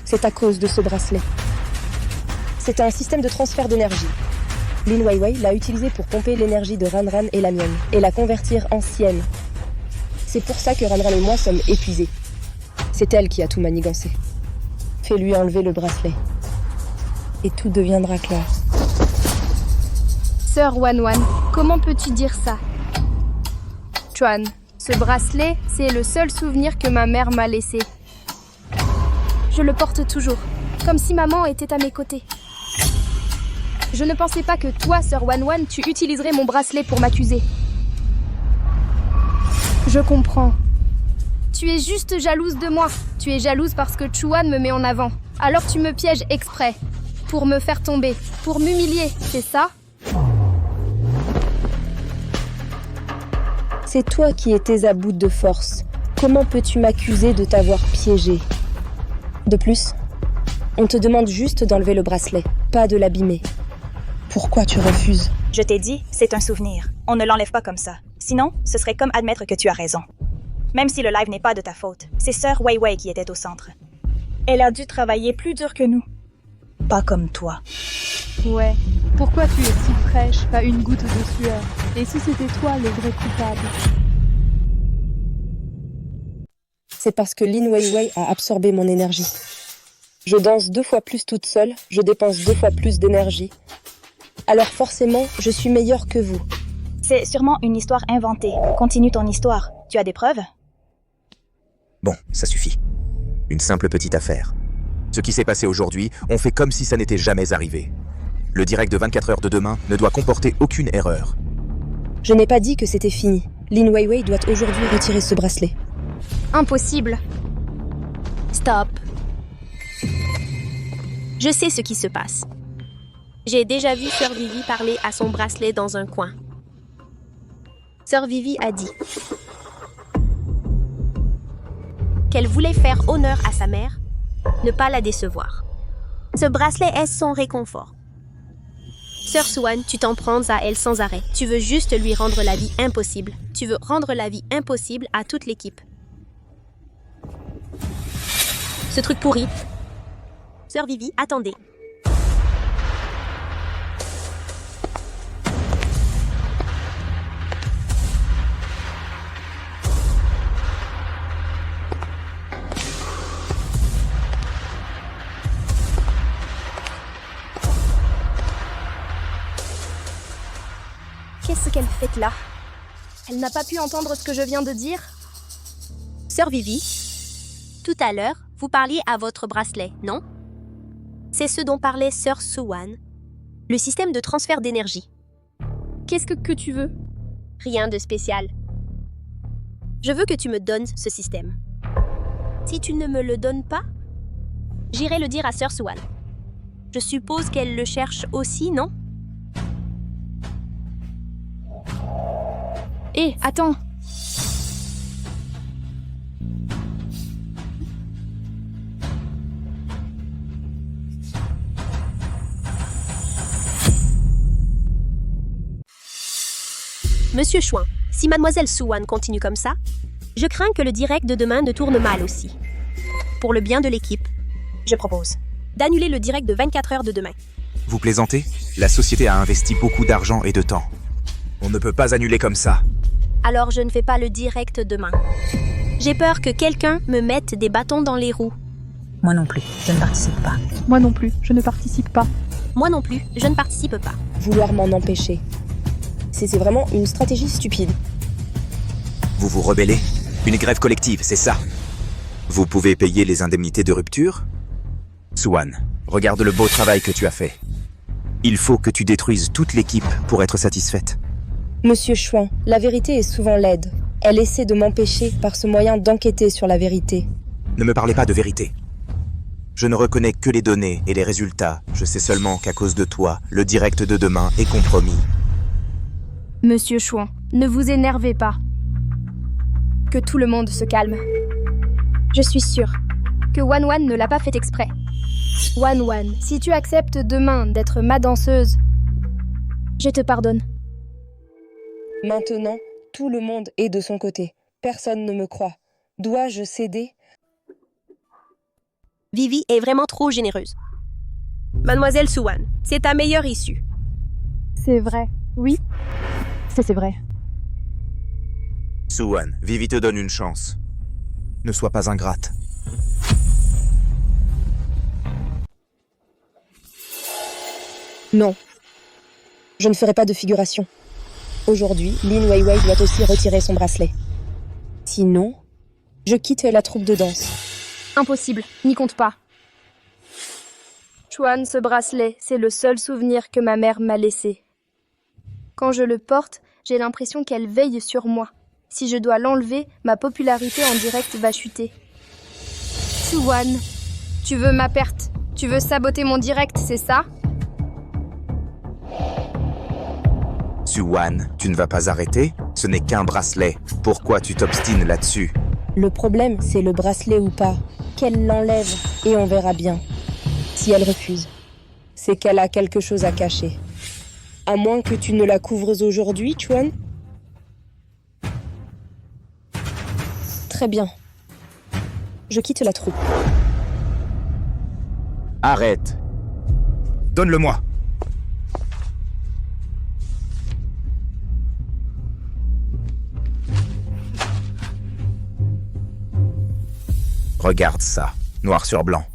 C'est à cause de ce bracelet. C'est un système de transfert d'énergie. Lin Weiwei l'a utilisé pour pomper l'énergie de Ranran et la mienne, et la convertir en sienne. C'est pour ça que Ranran et moi sommes épuisés. C'est elle qui a tout manigancé. Fais-lui enlever le bracelet. Et tout deviendra clair. Sœur Wan, comment peux-tu dire ça? Chuan, ce bracelet, c'est le seul souvenir que ma mère m'a laissé. Je le porte toujours, comme si maman était à mes côtés. Je ne pensais pas que toi, Sir Wan, tu utiliserais mon bracelet pour m'accuser. Je comprends. Tu es juste jalouse de moi. Tu es jalouse parce que Chuan me met en avant. Alors tu me pièges exprès. Pour me faire tomber. Pour m'humilier, c'est ça? C'est toi qui étais à bout de force. Comment peux-tu m'accuser de t'avoir piégé? De plus, on te demande juste d'enlever le bracelet, pas de l'abîmer. Pourquoi tu refuses? Je t'ai dit, c'est un souvenir. On ne l'enlève pas comme ça. Sinon, ce serait comme admettre que tu as raison. Même si le live n'est pas de ta faute, c'est Sœur Wei Wei qui était au centre. Elle a dû travailler plus dur que nous. Pas comme toi. Ouais. Pourquoi tu es si fraîche, pas une goutte de sueur? Et si c'était toi le vrai coupable? C'est parce que Lin Weiwei a absorbé mon énergie. Je danse 2 fois plus toute seule, je dépense 2 fois plus d'énergie. Alors forcément, je suis meilleure que vous. C'est sûrement une histoire inventée. Continue ton histoire. Tu as des preuves? Bon, ça suffit. Une simple petite affaire. Ce qui s'est passé aujourd'hui, on fait comme si ça n'était jamais arrivé. Le direct de 24 heures de demain ne doit comporter aucune erreur. Je n'ai pas dit que c'était fini. Lin Weiwei doit aujourd'hui retirer ce bracelet. Impossible. Stop. Je sais ce qui se passe. J'ai déjà vu Sœur Vivi parler à son bracelet dans un coin. Sœur Vivi a dit qu'elle voulait faire honneur à sa mère, ne pas la décevoir. Ce bracelet est son réconfort. Sœur Suan, tu t'en prends à elle sans arrêt. Tu veux juste lui rendre la vie impossible. Tu veux rendre la vie impossible à toute l'équipe. Ce truc pourri. Sœur Vivi, attendez. Qu'est-ce qu'elle fait là? Elle n'a pas pu entendre ce que je viens de dire? Sœur Vivi, tout à l'heure, vous parliez à votre bracelet, non? C'est ce dont parlait Sœur Suan, le système de transfert d'énergie. Qu'est-ce que tu veux? Rien de spécial. Je veux que tu me donnes ce système. Si tu ne me le donnes pas, j'irai le dire à Sœur Suan. Je suppose qu'elle le cherche aussi, non? Hé, attends! Monsieur Chuan, si Mademoiselle Suan continue comme ça, je crains que le direct de demain ne tourne mal aussi. Pour le bien de l'équipe, je propose d'annuler le direct de 24 heures de demain. Vous plaisantez? La société a investi beaucoup d'argent et de temps. On ne peut pas annuler comme ça. Alors je ne fais pas le direct demain. J'ai peur que quelqu'un me mette des bâtons dans les roues. Moi non plus, je ne participe pas. Moi non plus, je ne participe pas. Moi non plus, je ne participe pas. Vouloir m'en empêcher. C'est vraiment une stratégie stupide. Vous vous rebellez? Une grève collective, c'est ça? Vous pouvez payer les indemnités de rupture? Suan, regarde le beau travail que tu as fait. Il faut que tu détruises toute l'équipe pour être satisfaite. Monsieur Chuan, la vérité est souvent laide. Elle essaie de m'empêcher par ce moyen d'enquêter sur la vérité. Ne me parlez pas de vérité. Je ne reconnais que les données et les résultats. Je sais seulement qu'à cause de toi, le direct de demain est compromis. Monsieur Chuan, ne vous énervez pas. Que tout le monde se calme. Je suis sûre que Wan ne l'a pas fait exprès. Wan, si tu acceptes demain d'être ma danseuse, je te pardonne. Maintenant, tout le monde est de son côté. Personne ne me croit. Dois-je céder? Vivi est vraiment trop généreuse. Mademoiselle Suan, c'est ta meilleure issue. C'est vrai, oui. C'est vrai. Suan, Vivi te donne une chance. Ne sois pas ingrate. Non. Je ne ferai pas de figuration. Aujourd'hui, Lin Weiwei doit aussi retirer son bracelet. Sinon, je quitte la troupe de danse. Impossible, n'y compte pas. Chuan, ce bracelet, c'est le seul souvenir que ma mère m'a laissé. Quand je le porte, j'ai l'impression qu'elle veille sur moi. Si je dois l'enlever, ma popularité en direct va chuter. Chuan, tu veux ma perte? Tu veux saboter mon direct, c'est ça? Suwan, tu ne vas pas arrêter? Ce n'est qu'un bracelet. Pourquoi tu t'obstines là-dessus? Le problème, c'est le bracelet ou pas. Qu'elle l'enlève et on verra bien. Si elle refuse, c'est qu'elle a quelque chose à cacher. À moins que tu ne la couvres aujourd'hui, Chuan. Très bien. Je quitte la troupe. Arrête. Donne-le-moi. Regarde ça, noir sur blanc.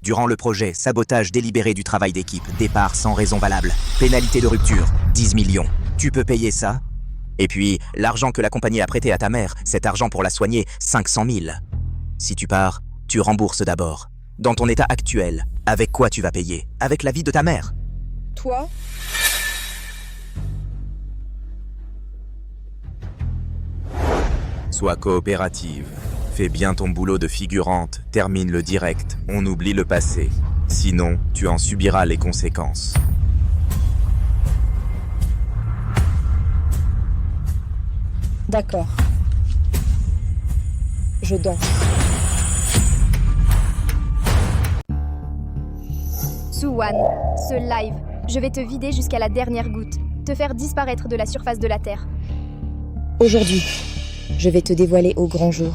Durant le projet, sabotage délibéré du travail d'équipe, départ sans raison valable, pénalité de rupture, 10 millions. Tu peux payer ça? Et puis, l'argent que la compagnie a prêté à ta mère, cet argent pour la soigner, 500 000. Si tu pars, tu rembourses d'abord. Dans ton état actuel, avec quoi tu vas payer? Avec la vie de ta mère? Toi? Sois coopérative. Fais bien ton boulot de figurante, termine le direct, on oublie le passé. Sinon, tu en subiras les conséquences. D'accord. Je danse. Suwan, ce live, je vais te vider jusqu'à la dernière goutte, te faire disparaître de la surface de la Terre. Aujourd'hui, je vais te dévoiler au grand jour.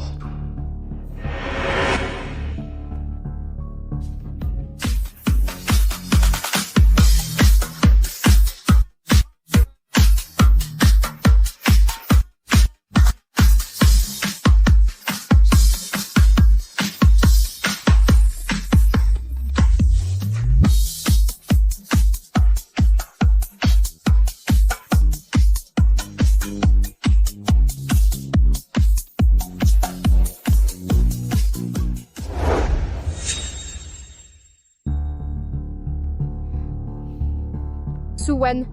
Suwan,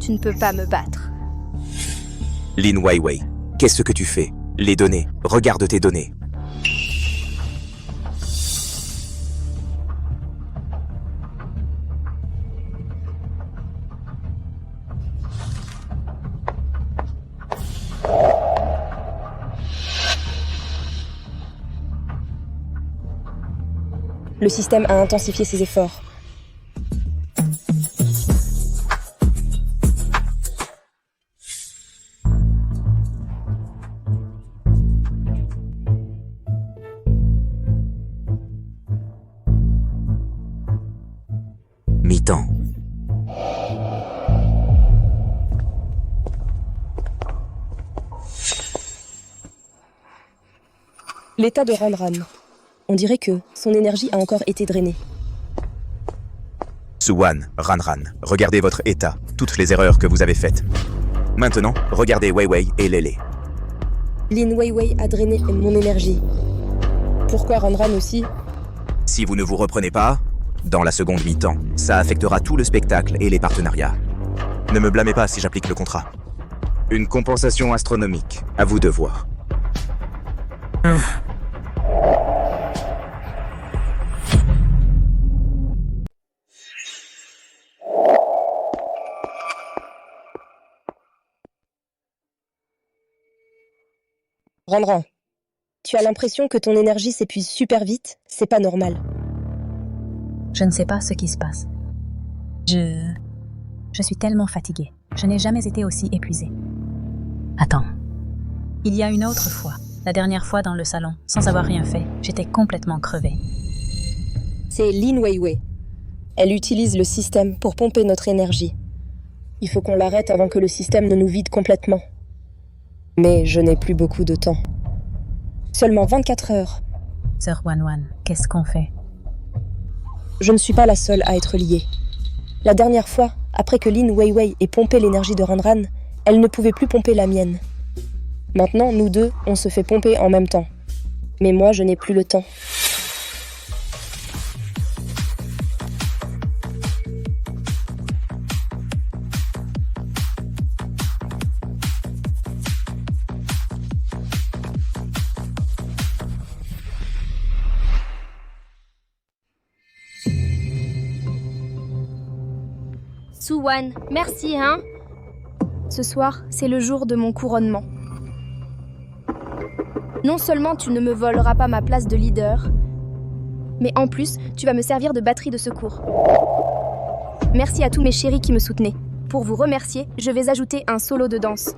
tu ne peux pas me battre. Lin Weiwei, qu'est-ce que tu fais? Les données, regarde tes données. Le système a intensifié ses efforts. Mi-temps. L'état de Ranran. On dirait que son énergie a encore été drainée. Suwan, Ranran, regardez votre état, toutes les erreurs que vous avez faites. Maintenant, regardez Weiwei et Lele. Lin Weiwei a drainé mon énergie. Pourquoi Ranran aussi? Si vous ne vous reprenez pas, dans la seconde mi-temps, ça affectera tout le spectacle et les partenariats. Ne me blâmez pas si j'applique le contrat. Une compensation astronomique, à vous de voir. Ranran, tu as l'impression que ton énergie s'épuise super vite? C'est pas normal. Je ne sais pas ce qui se passe. Je suis tellement fatiguée. Je n'ai jamais été aussi épuisée. Attends. Il y a une autre fois, la dernière fois dans le salon, sans avoir rien fait, j'étais complètement crevée. C'est Lin Weiwei. Elle utilise le système pour pomper notre énergie. Il faut qu'on l'arrête avant que le système ne nous vide complètement. Mais je n'ai plus beaucoup de temps. Seulement 24 heures. Sœur Wanwan, qu'est-ce qu'on fait? Je ne suis pas la seule à être liée. La dernière fois, après que Lin Weiwei ait pompé l'énergie de Ranran, Elle ne pouvait plus pomper la mienne. Maintenant, nous deux, on se fait pomper en même temps. Mais moi, je n'ai plus le temps. Suwan, merci, hein? Ce soir, c'est le jour de mon couronnement. Non seulement tu ne me voleras pas ma place de leader, mais en plus, tu vas me servir de batterie de secours. Merci à tous mes chéris qui me soutenaient. Pour vous remercier, je vais ajouter un solo de danse.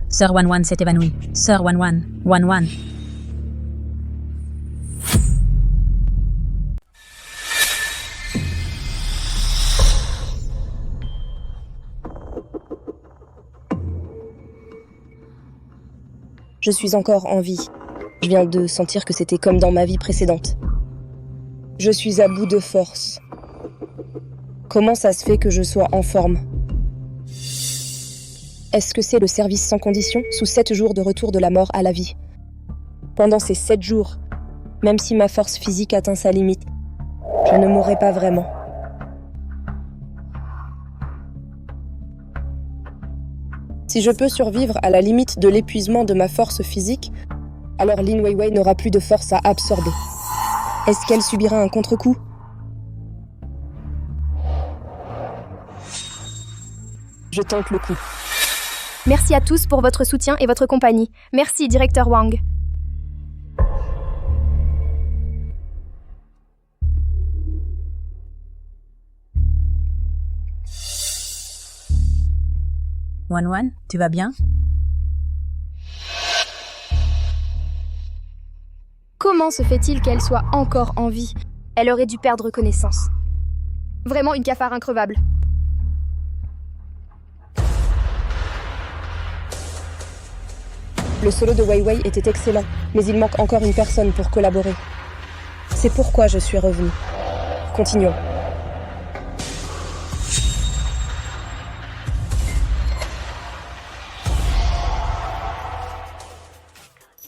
Sir Wanwan s'est évanoui. Sir Wanwan. Je suis encore en vie. Je viens de sentir que c'était comme dans ma vie précédente. Je suis à bout de force. Comment ça se fait que je sois en forme ? Est-ce que c'est le service sans condition sous 7 jours de retour de la mort à la vie ? Pendant ces 7 jours, même si ma force physique atteint sa limite, je ne mourrai pas vraiment. Si je peux survivre à la limite de l'épuisement de ma force physique, alors Lin Weiwei n'aura plus de force à absorber. Est-ce qu'elle subira un contre-coup ? Je tente le coup. Merci à tous pour votre soutien et votre compagnie. Merci, directeur Wang. Wanwan, tu vas bien? Comment se fait-il qu'elle soit encore en vie? Elle aurait dû perdre connaissance. Vraiment une cafard increvable. Le solo de Weiwei était excellent, mais il manque encore une personne pour collaborer. C'est pourquoi je suis revenue. Continuons.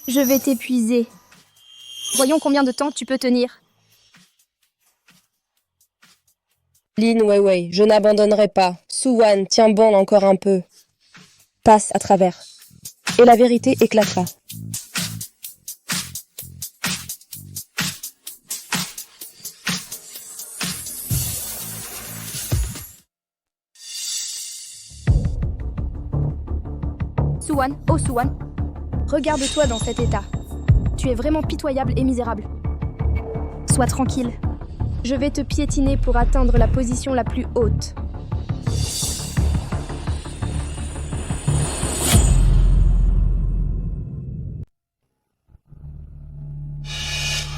Je vais t'épuiser. Voyons combien de temps tu peux tenir. Lin Weiwei, je n'abandonnerai pas. Suwan, tiens bon encore un peu. Passe à travers. Et la vérité éclatera. Suwan, oh Suwan, regarde-toi dans cet état. Tu es vraiment pitoyable et misérable. Sois tranquille. Je vais te piétiner pour atteindre la position la plus haute.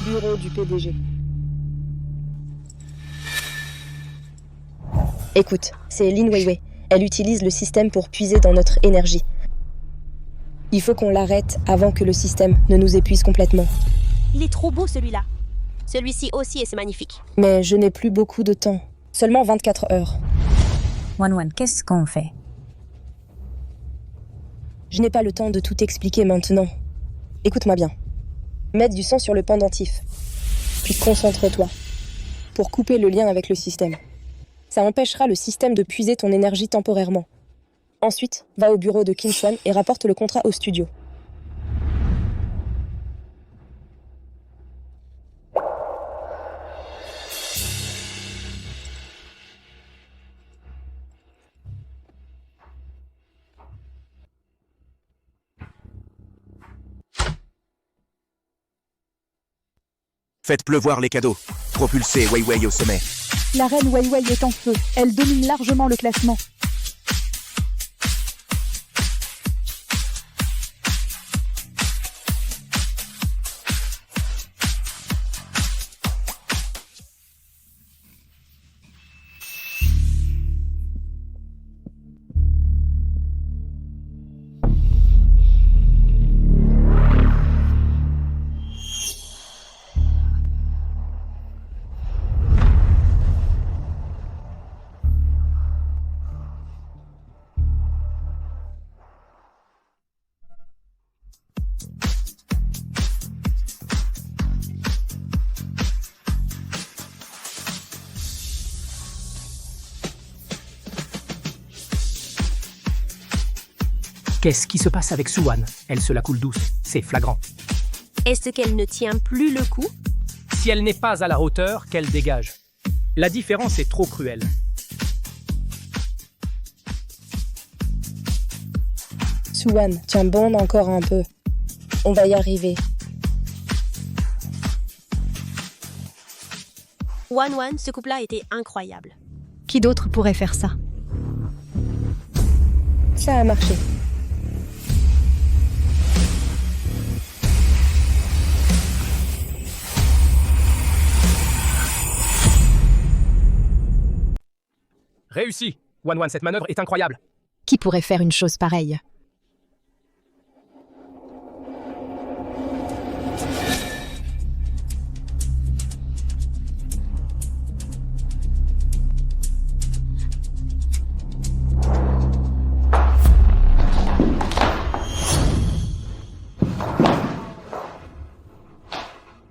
Bureau du PDG. Écoute, c'est Lin Weiwei. Elle utilise le système pour puiser dans notre énergie. Il faut qu'on l'arrête avant que le système ne nous épuise complètement. Il est trop beau celui-là. Celui-ci aussi et c'est magnifique. Mais je n'ai plus beaucoup de temps. Seulement 24 heures. Wanwan, qu'est-ce qu'on fait? Je n'ai pas le temps de tout expliquer maintenant. Écoute-moi bien. Mets du sang sur le pendentif. Puis concentre-toi. Pour couper le lien avec le système. Ça empêchera le système de puiser ton énergie temporairement. Ensuite, va au bureau de Qin Shuan et rapporte le contrat au studio. Faites pleuvoir les cadeaux. Propulsez Wei Wei au sommet. La reine Wei Wei est en feu. Elle domine largement le classement. Qu'est-ce qui se passe avec Suwan? Elle se la coule douce, c'est flagrant. Est-ce qu'elle ne tient plus le coup? Si elle n'est pas à la hauteur, qu'elle dégage. La différence est trop cruelle. Suwan, tiens bon encore un peu. On va y arriver. Wan, ce couple-là était incroyable. Qui d'autre pourrait faire ça? Ça a marché. Réussi! Wan, cette manœuvre est incroyable. Qui pourrait faire une chose pareille?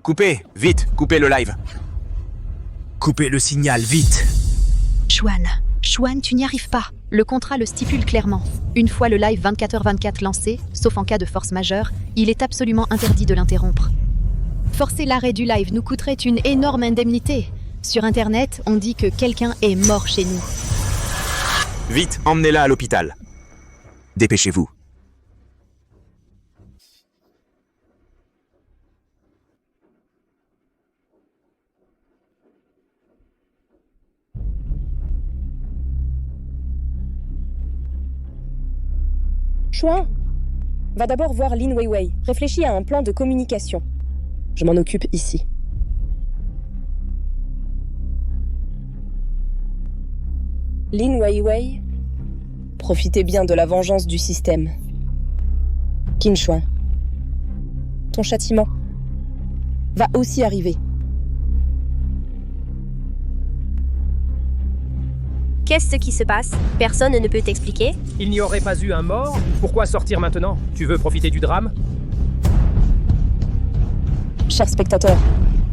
Coupez, vite, coupez le live. Coupez le signal, vite. Chuan, tu n'y arrives pas. Le contrat le stipule clairement. Une fois le live 24h24 lancé, sauf en cas de force majeure, il est absolument interdit de l'interrompre. Forcer l'arrêt du live nous coûterait une énorme indemnité. Sur Internet, on dit que quelqu'un est mort chez nous. Vite, emmenez-la à l'hôpital. Dépêchez-vous. Chuan, va d'abord voir Lin Weiwei. Réfléchis à un plan de communication. Je m'en occupe ici. Lin Weiwei, profitez bien de la vengeance du système. Qin Chuan, ton châtiment va aussi arriver. Qu'est-ce qui se passe? Personne ne peut t'expliquer? Il n'y aurait pas eu un mort? Pourquoi sortir maintenant? Tu veux profiter du drame? Chers spectateurs,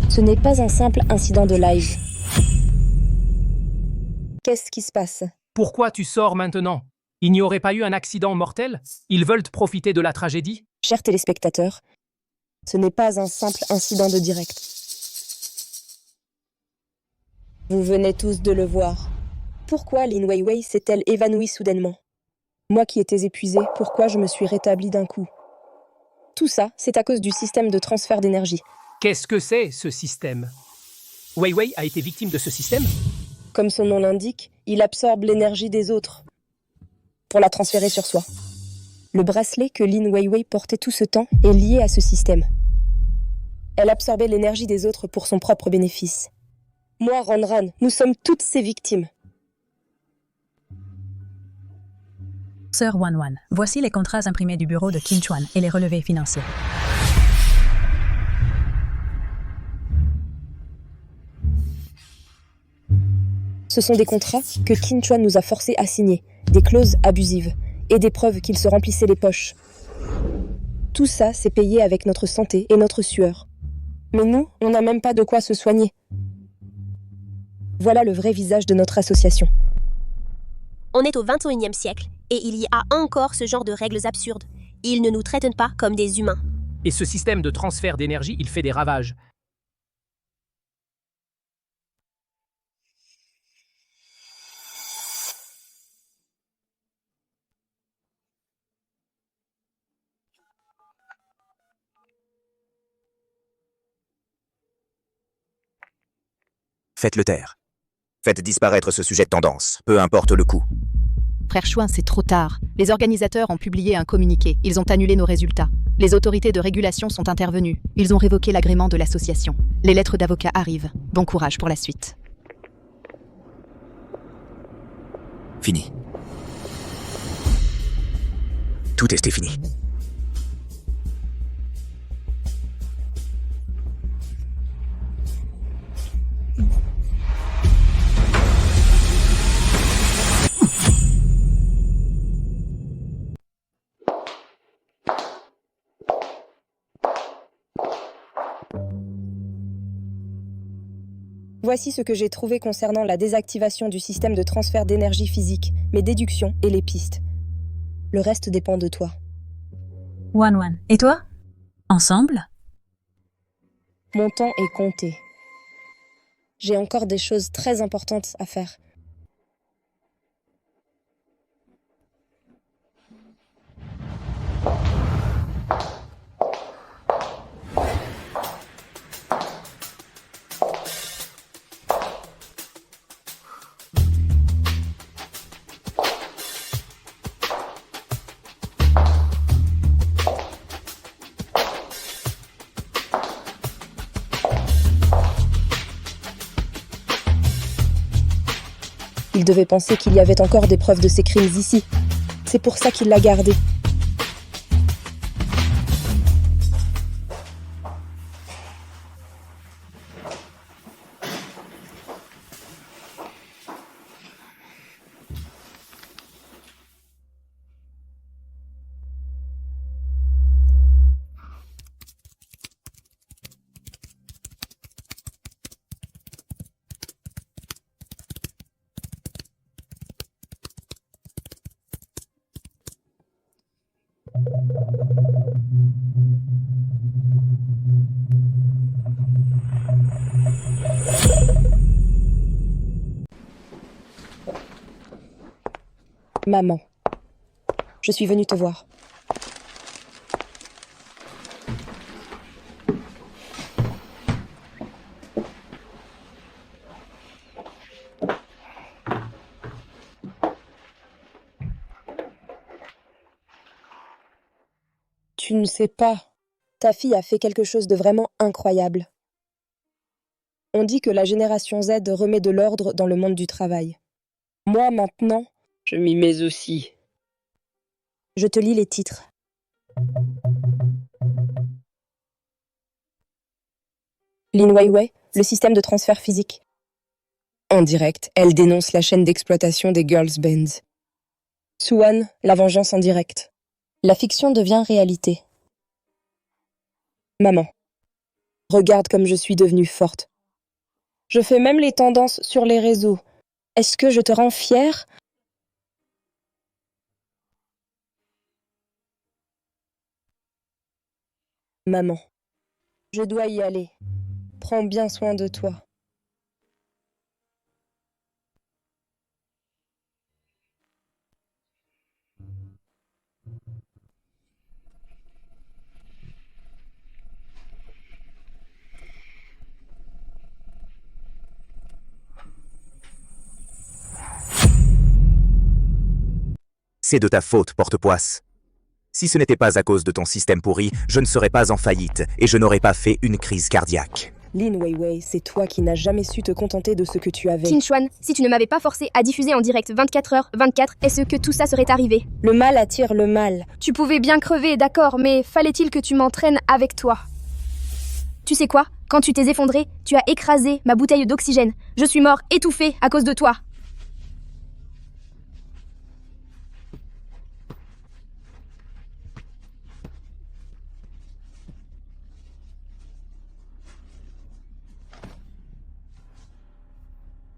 ce n'est pas un simple incident de live. Qu'est-ce qui se passe? Pourquoi tu sors maintenant? Il n'y aurait pas eu un accident mortel? Ils veulent profiter de la tragédie? Chers téléspectateurs, ce n'est pas un simple incident de direct. Vous venez tous de le voir. Pourquoi Lin Weiwei s'est-elle évanouie soudainement? Moi qui étais épuisée, pourquoi je me suis rétablie d'un coup? Tout ça, c'est à cause du système de transfert d'énergie. Qu'est-ce que c'est, ce système? Weiwei a été victime de ce système? Comme son nom l'indique, il absorbe l'énergie des autres pour la transférer sur soi. Le bracelet que Lin Weiwei portait tout ce temps est lié à ce système. Elle absorbait l'énergie des autres pour son propre bénéfice. Moi, Ranran, nous sommes toutes ces victimes. Sœur Wan, voici les contrats imprimés du bureau de Qin Chuan et les relevés financiers. Ce sont des contrats que Qin Chuan nous a forcés à signer, des clauses abusives et des preuves qu'il se remplissait les poches. Tout ça, c'est payé avec notre santé et notre sueur. Mais nous, on n'a même pas de quoi se soigner. Voilà le vrai visage de notre association. On est au 21e siècle et il y a encore ce genre de règles absurdes. Ils ne nous traitent pas comme des humains. Et ce système de transfert d'énergie, il fait des ravages. faites-le taire. Faites disparaître ce sujet de tendance, peu importe le coût. Frère Chouin, c'est trop tard. Les organisateurs ont publié un communiqué. Ils ont annulé nos résultats. Les autorités de régulation sont intervenues. Ils ont révoqué l'agrément de l'association. Les lettres d'avocat arrivent. Bon courage pour la suite. Fini. Tout est fini. Voici ce que j'ai trouvé concernant la désactivation du système de transfert d'énergie physique, mes déductions et les pistes. Le reste dépend de toi. Wan. Et toi? Ensemble? Mon temps est compté. J'ai encore des choses très importantes à faire. Il devait penser qu'il y avait encore des preuves de ses crimes ici. C'est pour ça qu'il l'a gardé. Maman, je suis venue te voir. Tu ne sais pas, ta fille a fait quelque chose de vraiment incroyable. On dit que la génération Z remet de l'ordre dans le monde du travail. Moi, maintenant, je m'y mets aussi. Je te lis les titres. Lin Weiwei, le système de transfert physique. En direct, elle dénonce la chaîne d'exploitation des girls bands. Suwan, la vengeance en direct. La fiction devient réalité. Maman, regarde comme je suis devenue forte. Je fais même les tendances sur les réseaux. Est-ce que je te rends fière ? Maman, je dois y aller. Prends bien soin de toi. C'est de ta faute, Porte-Poisse. Si ce n'était pas à cause de ton système pourri, je ne serais pas en faillite et je n'aurais pas fait une crise cardiaque. Lin Weiwei, c'est toi qui n'as jamais su te contenter de ce que tu avais. Qin Chuan, si tu ne m'avais pas forcé à diffuser en direct 24h/24, est-ce que tout ça serait arrivé? Le mal attire le mal. Tu pouvais bien crever, d'accord, mais fallait-il que tu m'entraînes avec toi? Tu sais quoi? Quand tu t'es effondré, tu as écrasé ma bouteille d'oxygène. Je suis mort, étouffé, à cause de toi.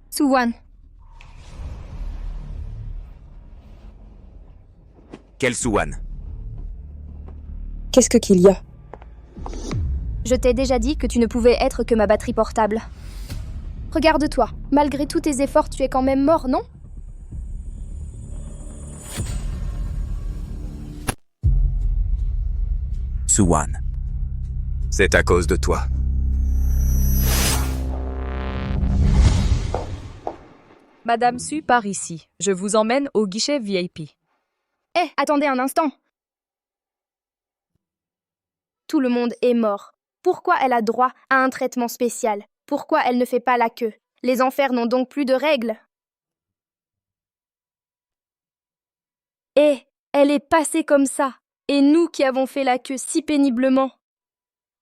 Suwan. Quel Suwan? Qu'est-ce qu'il y a? Je t'ai déjà dit que tu ne pouvais être que ma batterie portable. Regarde-toi, malgré tous tes efforts, tu es quand même mort, non? Suwan. C'est à cause de toi. Madame Su par ici. Je vous emmène au guichet VIP. Attendez un instant. Tout le monde est mort. Pourquoi elle a droit à un traitement spécial? Pourquoi elle ne fait pas la queue? Les enfers n'ont donc plus de règles. Elle est passée comme ça. Et nous qui avons fait la queue si péniblement.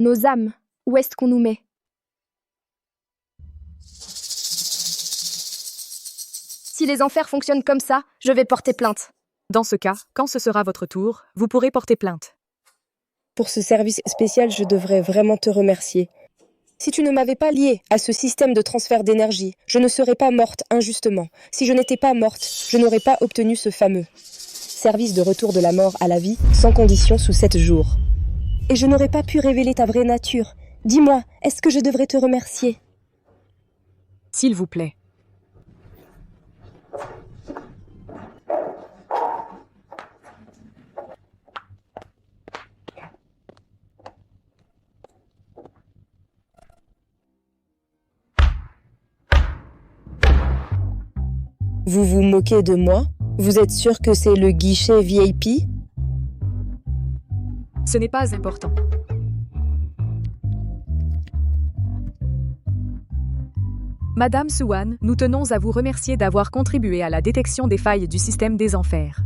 Nos âmes, où est-ce qu'on nous met? Si les enfers fonctionnent comme ça, je vais porter plainte. Dans ce cas, quand ce sera votre tour, vous pourrez porter plainte. Pour ce service spécial, je devrais vraiment te remercier. Si tu ne m'avais pas liée à ce système de transfert d'énergie, je ne serais pas morte injustement. Si je n'étais pas morte, je n'aurais pas obtenu ce fameux service de retour de la mort à la vie, sans condition sous 7 jours. Et je n'aurais pas pu révéler ta vraie nature. Dis-moi, est-ce que je devrais te remercier? S'il vous plaît. Vous vous moquez de moi? Vous êtes sûr que c'est le guichet VIP? Ce n'est pas important. Madame Suwan, nous tenons à vous remercier d'avoir contribué à la détection des failles du système des enfers.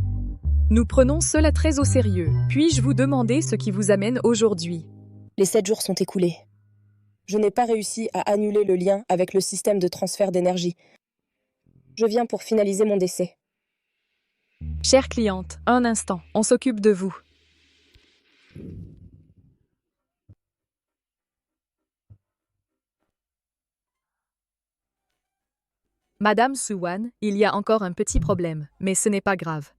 Nous prenons cela très au sérieux. Puis-je vous demander ce qui vous amène aujourd'hui? Les 7 jours sont écoulés. Je n'ai pas réussi à annuler le lien avec le système de transfert d'énergie. Je viens pour finaliser mon décès. Chère cliente, un instant, on s'occupe de vous. Madame Suwan, il y a encore un petit problème, mais ce n'est pas grave.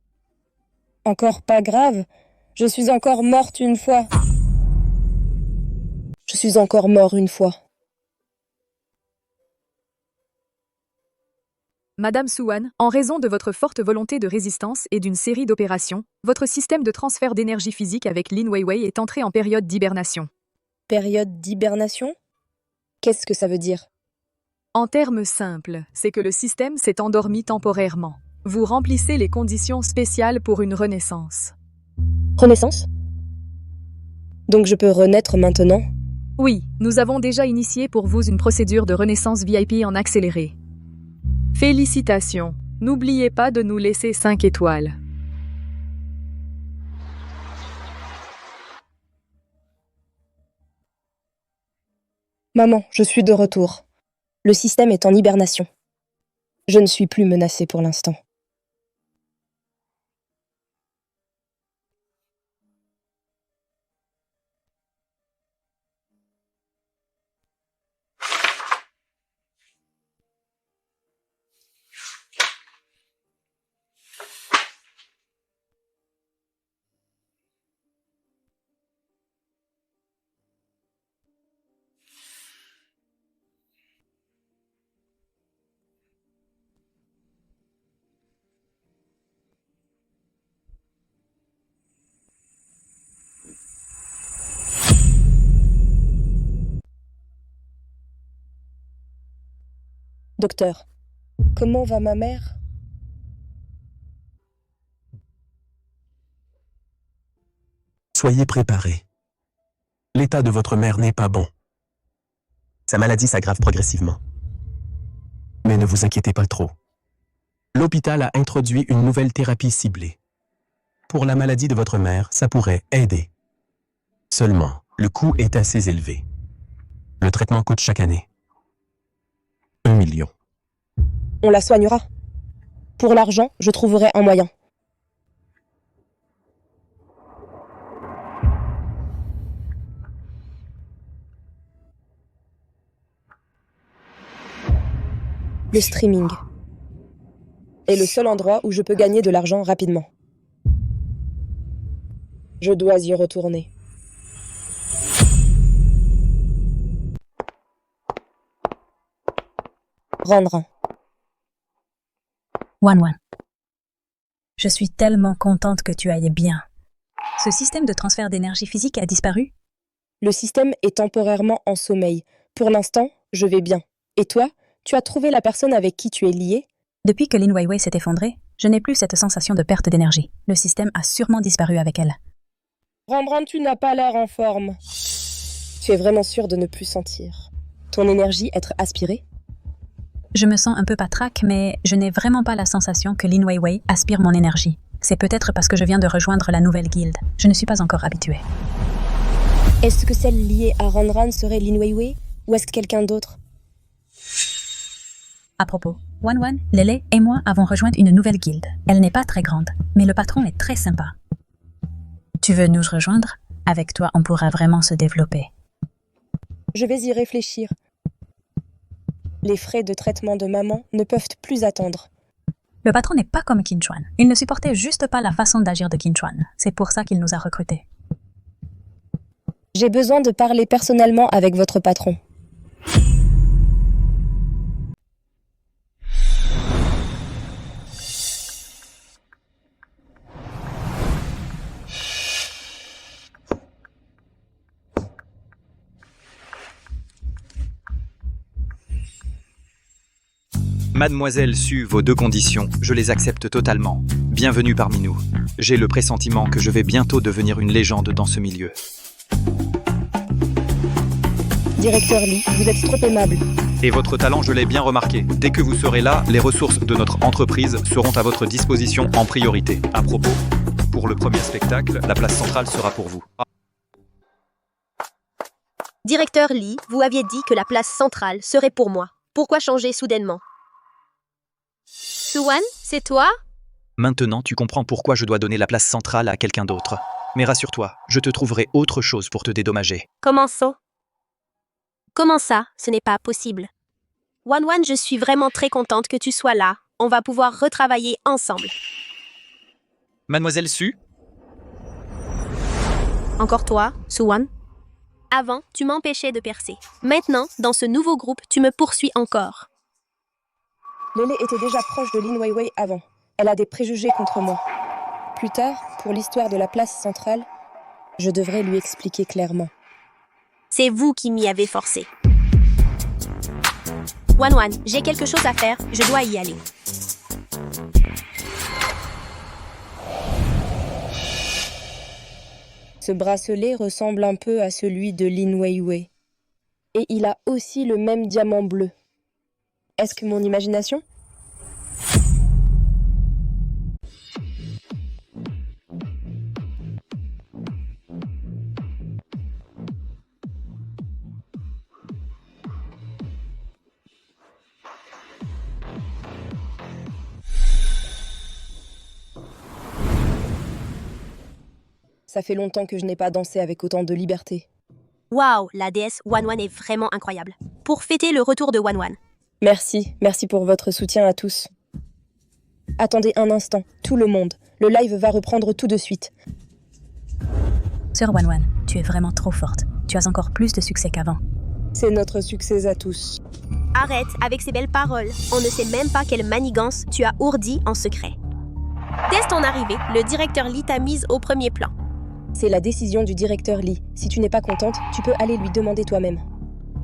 Encore pas grave? Je suis encore morte une fois. Je suis encore mort une fois. Madame Suwan, en raison de votre forte volonté de résistance et d'une série d'opérations, votre système de transfert d'énergie physique avec Lin Weiwei est entré en période d'hibernation. Période d'hibernation? Qu'est-ce que ça veut dire? En termes simples, c'est que le système s'est endormi temporairement. Vous remplissez les conditions spéciales pour une renaissance. Renaissance? Donc je peux renaître maintenant? Oui, nous avons déjà initié pour vous une procédure de renaissance VIP en accéléré. Félicitations. N'oubliez pas de nous laisser 5 étoiles. Maman, je suis de retour. Le système est en hibernation. Je ne suis plus menacée pour l'instant. Docteur, comment va ma mère? Soyez préparés. L'état de votre mère n'est pas bon. Sa maladie s'aggrave progressivement. Mais ne vous inquiétez pas trop. L'hôpital a introduit une nouvelle thérapie ciblée. Pour la maladie de votre mère, ça pourrait aider. Seulement, le coût est assez élevé. Le traitement coûte chaque année 1 million. On la soignera. Pour l'argent, je trouverai un moyen. Le streaming est le seul endroit où je peux gagner de l'argent rapidement. Je dois y retourner. Rendre. Wan. Je suis tellement contente que tu ailles bien. Ce système de transfert d'énergie physique a disparu? Le système est temporairement en sommeil. Pour l'instant, je vais bien. Et toi, tu as trouvé la personne avec qui tu es lié? Depuis que Lin Weiwei s'est effondrée, je n'ai plus cette sensation de perte d'énergie. Le système a sûrement disparu avec elle. Rembrandt, tu n'as pas l'air en forme. Tu es vraiment sûr de ne plus sentir ton énergie être aspirée? Je me sens un peu patraque, mais je n'ai vraiment pas la sensation que Lin Weiwei aspire mon énergie. C'est peut-être parce que je viens de rejoindre la nouvelle guilde. Je ne suis pas encore habituée. Est-ce que celle liée à Ranran serait Lin Weiwei ou est-ce que quelqu'un d'autre? À propos, Wan, Lele et moi avons rejoint une nouvelle guilde. Elle n'est pas très grande, mais le patron est très sympa. Tu veux nous rejoindre? Avec toi, on pourra vraiment se développer. Je vais y réfléchir. Les frais de traitement de maman ne peuvent plus attendre. Le patron n'est pas comme Qin Chuan. Il ne supportait juste pas la façon d'agir de Qin Chuan. C'est pour ça qu'il nous a recrutés. J'ai besoin de parler personnellement avec votre patron. Mademoiselle Su, vos deux conditions, je les accepte totalement. Bienvenue parmi nous. J'ai le pressentiment que je vais bientôt devenir une légende dans ce milieu. Directeur Lee, vous êtes trop aimable. Et votre talent, je l'ai bien remarqué. Dès que vous serez là, les ressources de notre entreprise seront à votre disposition en priorité. À propos, pour le premier spectacle, la place centrale sera pour vous. Directeur Lee, vous aviez dit que la place centrale serait pour moi. Pourquoi changer soudainement? Su-wan, c'est toi? Maintenant, tu comprends pourquoi je dois donner la place centrale à quelqu'un d'autre. Mais rassure-toi, je te trouverai autre chose pour te dédommager. Comment ça? Comment ça? Ce n'est pas possible. Wan, je suis vraiment très contente que tu sois là. On va pouvoir retravailler ensemble. Mademoiselle Su? Encore toi, Su-wan? Avant, tu m'empêchais de percer. Maintenant, dans ce nouveau groupe, tu me poursuis encore. Lele était déjà proche de Lin Weiwei avant. Elle a des préjugés contre moi. Plus tard, pour l'histoire de la place centrale, je devrais lui expliquer clairement. C'est vous qui m'y avez forcé. Wan, j'ai quelque chose à faire, je dois y aller. Ce bracelet ressemble un peu à celui de Lin Weiwei. Et il a aussi le même diamant bleu. Est-ce que mon imagination? Ça fait longtemps que je n'ai pas dansé avec autant de liberté. Waouh, la déesse Wan est vraiment incroyable. Pour fêter le retour de Wan. Merci pour votre soutien à tous. Attendez un instant, tout le monde. Le live va reprendre tout de suite. Sœur Wan, tu es vraiment trop forte. Tu as encore plus de succès qu'avant. C'est notre succès à tous. Arrête avec ces belles paroles. On ne sait même pas quelle manigance tu as ourdi en secret. Dès ton arrivée, le directeur Lee t'a mise au premier plan. C'est la décision du directeur Lee. Si tu n'es pas contente, tu peux aller lui demander toi-même.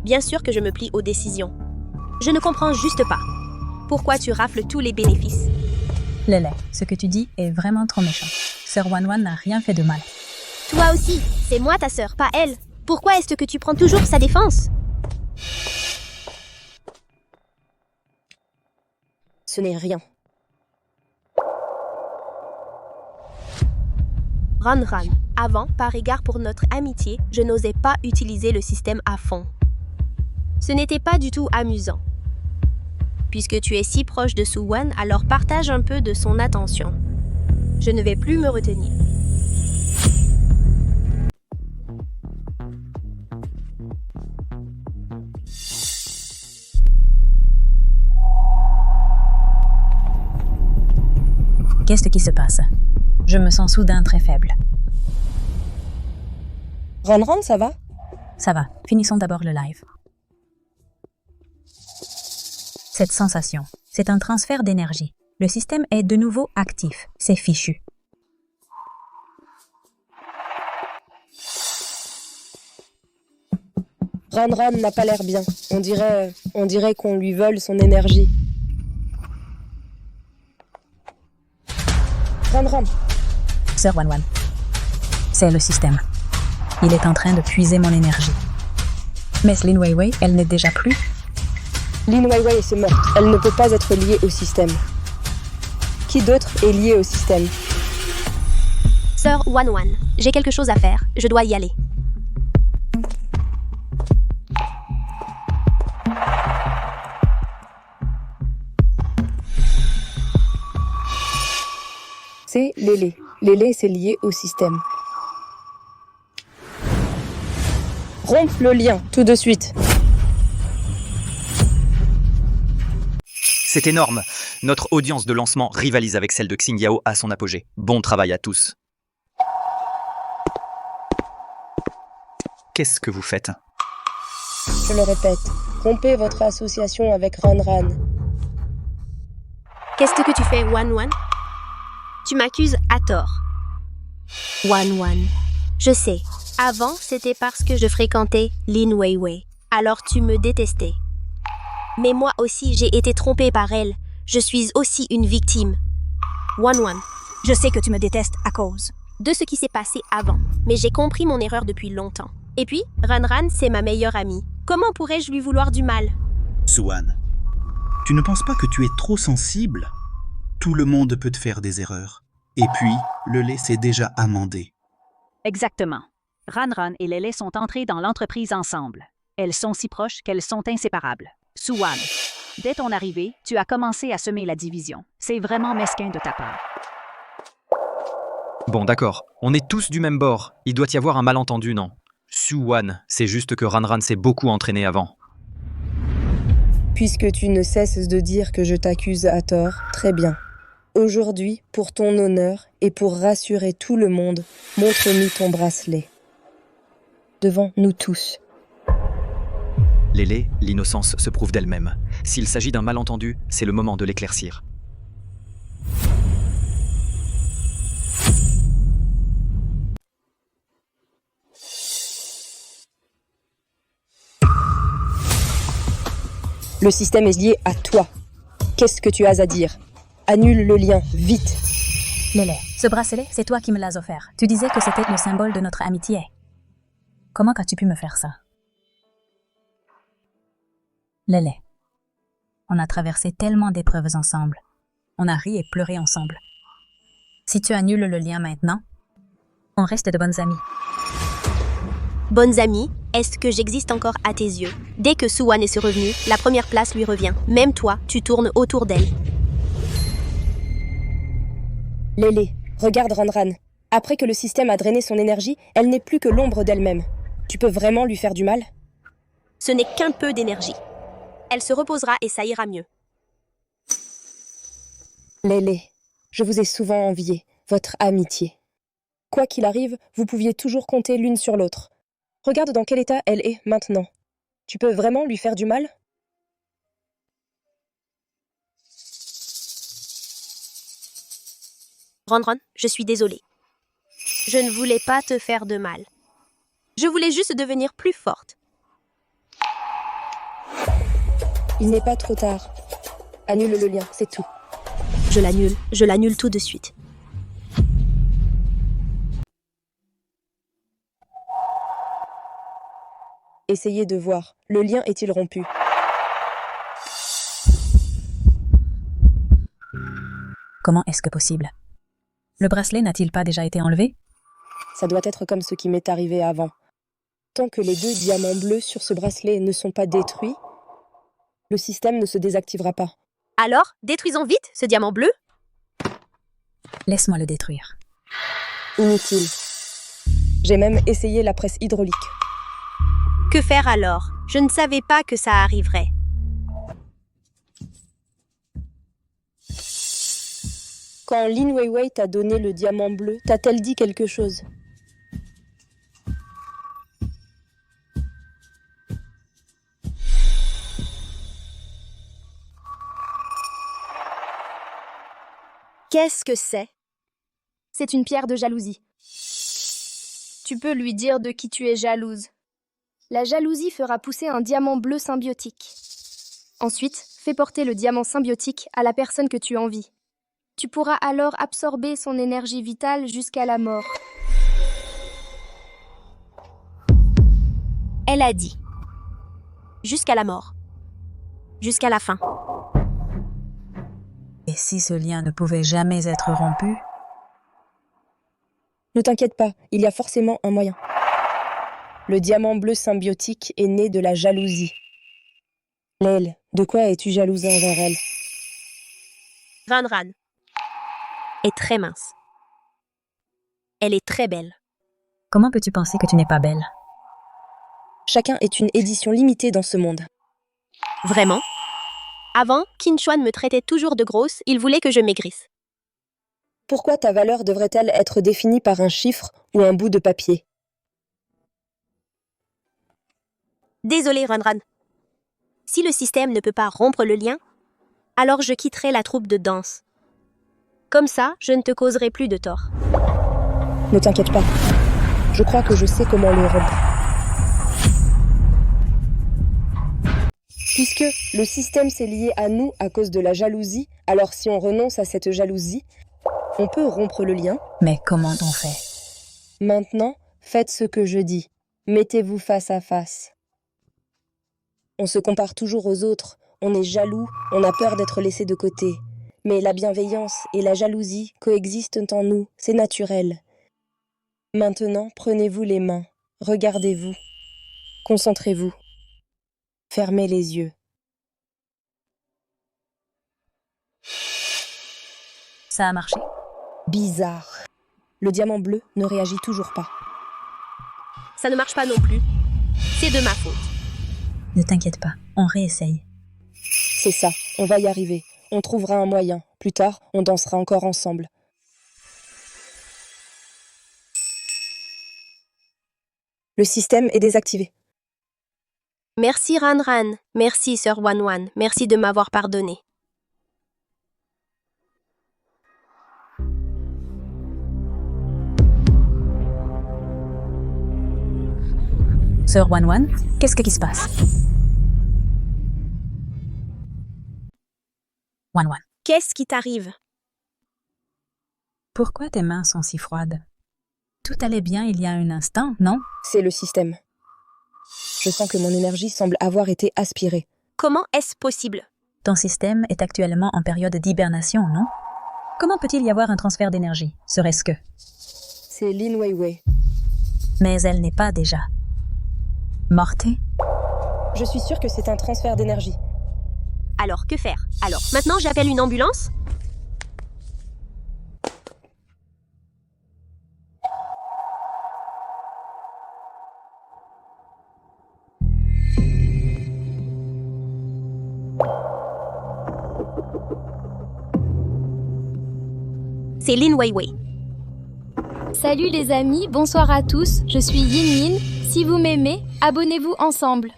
Bien sûr que je me plie aux décisions. Je ne comprends juste pas. Pourquoi tu rafles tous les bénéfices? Lele, ce que tu dis est vraiment trop méchant. Sœur Wan n'a rien fait de mal. Toi aussi, c'est moi ta sœur, pas elle. Pourquoi est-ce que tu prends toujours sa défense? Ce n'est rien. Ran. Avant, par égard pour notre amitié, je n'osais pas utiliser le système à fond. Ce n'était pas du tout amusant. Puisque tu es si proche de Su-wan, alors partage un peu de son attention. Je ne vais plus me retenir. Qu'est-ce qui se passe? Je me sens soudain très faible. Ran, ça va? Ça va, finissons d'abord le live. Cette sensation, c'est un transfert d'énergie. Le système est de nouveau actif, c'est fichu. Ran n'a pas l'air bien. On dirait qu'on lui vole son énergie. Ran. Sœur Wan Wan. C'est le système. Il est en train de puiser mon énergie. Mais Lin Weiwei, elle n'est déjà plus. Lin Weiwei est morte. Elle ne peut pas être liée au système. Qui d'autre est lié au système? Sœur Wan Wan, j'ai quelque chose à faire. Je dois y aller. C'est Lélé. Lélé, c'est lié au système. Rompre le lien, tout de suite. C'est énorme. Notre audience de lancement rivalise avec celle de Xingyao à son apogée. Bon travail à tous. Qu'est-ce que vous faites? Je le répète, rompez votre association avec Ran. Qu'est-ce que tu fais, Wan Wan? Tu m'accuses à tort. Wan Wan, je sais. Avant, c'était parce que je fréquentais Lin Weiwei. Alors tu me détestais. Mais moi aussi, j'ai été trompée par elle. Je suis aussi une victime. Wan Wan, Je sais que tu me détestes à cause de ce qui s'est passé avant. Mais j'ai compris mon erreur depuis longtemps. Et puis, Ran, c'est ma meilleure amie. Comment pourrais-je lui vouloir du mal? Suwan, tu ne penses pas que tu es trop sensible? Tout le monde peut te faire des erreurs. Et puis, le lait s'est déjà amendé. Exactement. Ran et Lélé sont entrées dans l'entreprise ensemble. Elles sont si proches qu'elles sont inséparables. Suwan, dès ton arrivée, tu as commencé à semer la division. C'est vraiment mesquin de ta part. Bon, d'accord. On est tous du même bord. Il doit y avoir un malentendu, non? Suwan, c'est juste que Ran s'est beaucoup entraîné avant. Puisque tu ne cesses de dire que je t'accuse à tort, très bien. Aujourd'hui, pour ton honneur et pour rassurer tout le monde, montre-nous ton bracelet. Devant nous tous. Lélé, l'innocence se prouve d'elle-même. S'il s'agit d'un malentendu, c'est le moment de l'éclaircir. Le système est lié à toi. Qu'est-ce que tu as à dire? Annule le lien, vite. Lélé, ce bracelet, c'est toi qui me l'as offert. Tu disais que c'était le symbole de notre amitié. Comment as-tu pu me faire ça? Lélé, on a traversé tellement d'épreuves ensemble. On a ri et pleuré ensemble. Si tu annules le lien maintenant, on reste de bonnes amies. Bonnes amies, est-ce que j'existe encore à tes yeux? Dès que Suwan est revenu, la première place lui revient. Même toi, tu tournes autour d'elle. Lélé, regarde Ran. Après que le système a drainé son énergie, elle n'est plus que l'ombre d'elle-même. Tu peux vraiment lui faire du mal? Ce n'est qu'un peu d'énergie. Elle se reposera et ça ira mieux. Lélé, je vous ai souvent envié, votre amitié. Quoi qu'il arrive, vous pouviez toujours compter l'une sur l'autre. Regarde dans quel état elle est maintenant. Tu peux vraiment lui faire du mal? Ran, je suis désolée. Je ne voulais pas te faire de mal. Je voulais juste devenir plus forte. Il n'est pas trop tard. Annule le lien, c'est tout. Je l'annule tout de suite. Essayez de voir. Le lien est-il rompu? Comment est-ce que possible? Le bracelet n'a-t-il pas déjà été enlevé? Ça doit être comme ce qui m'est arrivé avant. Tant que les 2 diamants bleus sur ce bracelet ne sont pas détruits, le système ne se désactivera pas. Alors, détruisons vite ce diamant bleu. Laisse-moi le détruire. Inutile. J'ai même essayé la presse hydraulique. Que faire alors? Je ne savais pas que ça arriverait. Quand Lin Weiwei t'a donné le diamant bleu, t'a-t-elle dit quelque chose? Qu'est-ce que c'est? C'est une pierre de jalousie. Tu peux lui dire de qui tu es jalouse. La jalousie fera pousser un diamant bleu symbiotique. Ensuite, fais porter le diamant symbiotique à la personne que tu envies. Tu pourras alors absorber son énergie vitale jusqu'à la mort. Elle a dit. Jusqu'à la mort. Jusqu'à la fin. Et si ce lien ne pouvait jamais être rompu? Ne t'inquiète pas, il y a forcément un moyen. Le diamant bleu symbiotique est né de la jalousie. Lael, de quoi es-tu jalouse envers elle? Ranran est très mince. Elle est très belle. Comment peux-tu penser que tu n'es pas belle? Chacun est une édition limitée dans ce monde. Vraiment? Avant, Qinchuan me traitait toujours de grosse, il voulait que je maigrisse. Pourquoi ta valeur devrait-elle être définie par un chiffre ou un bout de papier? Désolé, Ranran. Si le système ne peut pas rompre le lien, alors je quitterai la troupe de danse. Comme ça, je ne te causerai plus de tort. Ne t'inquiète pas. Je crois que je sais comment le rompre. Puisque le système s'est lié à nous à cause de la jalousie, alors si on renonce à cette jalousie, on peut rompre le lien. Mais comment on fait? Maintenant, faites ce que je dis. Mettez-vous face à face. On se compare toujours aux autres, on est jaloux, on a peur d'être laissé de côté. Mais la bienveillance et la jalousie coexistent en nous, c'est naturel. Maintenant, prenez-vous les mains, regardez-vous, concentrez-vous, fermez les yeux. Ça a marché? Bizarre. Le diamant bleu ne réagit toujours pas. Ça ne marche pas non plus. C'est de ma faute. Ne t'inquiète pas, on réessaye. C'est ça, on va y arriver. On trouvera un moyen. Plus tard, on dansera encore ensemble. Le système est désactivé. Merci Ranran. Merci Sir Wanwan. Merci de m'avoir pardonné. Sir Wanwan, qu'est-ce qui se passe? Wanwan. Qu'est-ce qui t'arrive? Pourquoi tes mains sont si froides? Tout allait bien il y a un instant, non? C'est le système. Je sens que mon énergie semble avoir été aspirée. Comment est-ce possible? Ton système est actuellement en période d'hibernation, non? Comment peut-il y avoir un transfert d'énergie? Serait-ce que... C'est Lin Weiwei. Mais elle n'est pas déjà morte? Je suis sûre que c'est un transfert d'énergie. Alors, que faire? Alors, maintenant j'appelle une ambulance? C'est Lin Weiwei. Salut les amis, bonsoir à tous, je suis Yin Yin. Si vous m'aimez, abonnez-vous ensemble.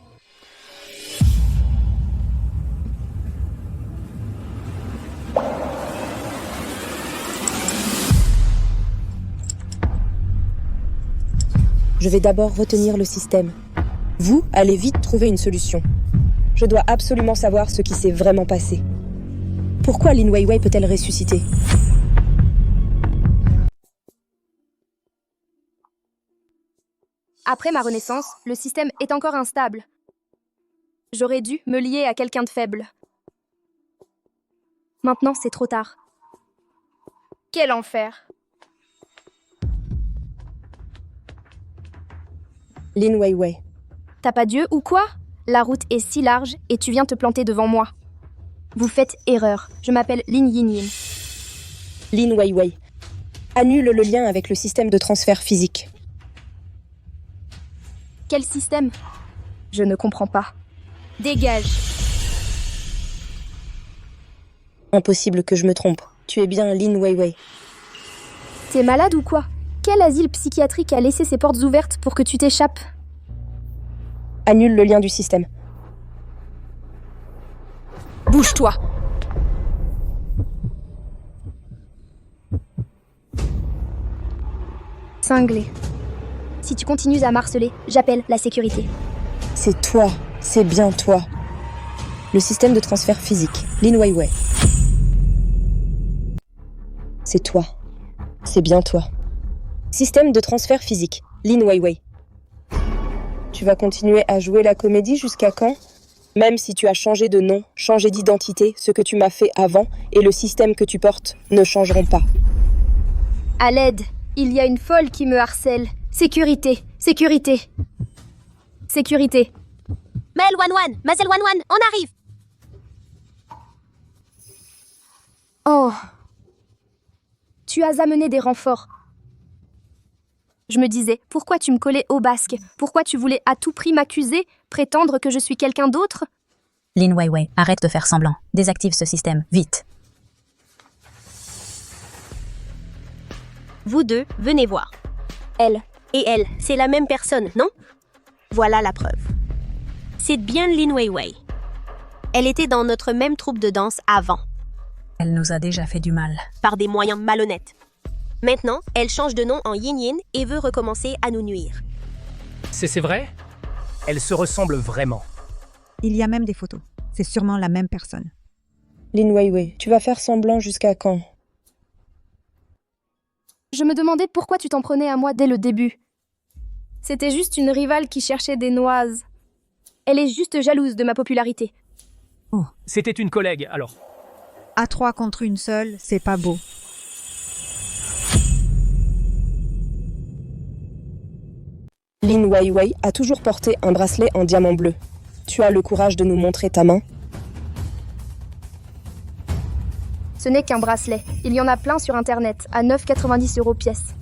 Je vais d'abord retenir le système. Vous, allez vite trouver une solution. Je dois absolument savoir ce qui s'est vraiment passé. Pourquoi Lin Weiwei peut-elle ressusciter? Après ma renaissance, le système est encore instable. J'aurais dû me lier à quelqu'un de faible. Maintenant, c'est trop tard. Quel enfer! Lin Weiwei. T'as pas Dieu ou quoi? La route est si large et tu viens te planter devant moi. Vous faites erreur. Je m'appelle Lin Yin Yin. Lin Weiwei. Annule le lien avec le système de transfert physique. Quel système? Je ne comprends pas. Dégage. Impossible que je me trompe. Tu es bien Lin Weiwei. T'es malade ou quoi? Quel asile psychiatrique a laissé ses portes ouvertes pour que tu t'échappes? Annule le lien du système. Bouge-toi. Cinglé. Si tu continues à m'harceler, j'appelle la sécurité. C'est toi, c'est bien toi. Le système de transfert physique, Lin Weiwei. C'est toi. C'est bien toi. Système de transfert physique. Lin Weiwei. Tu vas continuer à jouer la comédie jusqu'à quand? Même si tu as changé de nom, changé d'identité, ce que tu m'as fait avant et le système que tu portes ne changeront pas. À l'aide, il y a une folle qui me harcèle. Sécurité, sécurité. Sécurité. Mel Wanwan, Mazel Wanwan, on arrive. Oh. Tu as amené des renforts. Je me disais, pourquoi tu me collais au basque? Pourquoi tu voulais à tout prix m'accuser, prétendre que je suis quelqu'un d'autre? Lin Weiwei, arrête de faire semblant. Désactive ce système, vite. Vous deux, venez voir. Elle et elle, c'est la même personne, non? Voilà la preuve. C'est bien Lin Weiwei. Elle était dans notre même troupe de danse avant. Elle nous a déjà fait du mal. Par des moyens malhonnêtes. Maintenant, elle change de nom en Yin Yin et veut recommencer à nous nuire. C'est vrai? Elle se ressemble vraiment. Il y a même des photos. C'est sûrement la même personne. Lin Weiwei, tu vas faire semblant jusqu'à quand? Je me demandais pourquoi tu t'en prenais à moi dès le début. C'était juste une rivale qui cherchait des noises. Elle est juste jalouse de ma popularité. Oh. C'était une collègue, alors. À 3 contre une seule, c'est pas beau. Lin Weiwei a toujours porté un bracelet en diamant bleu. Tu as le courage de nous montrer ta main? Ce n'est qu'un bracelet. Il y en a plein sur Internet, à 9,90 € pièce.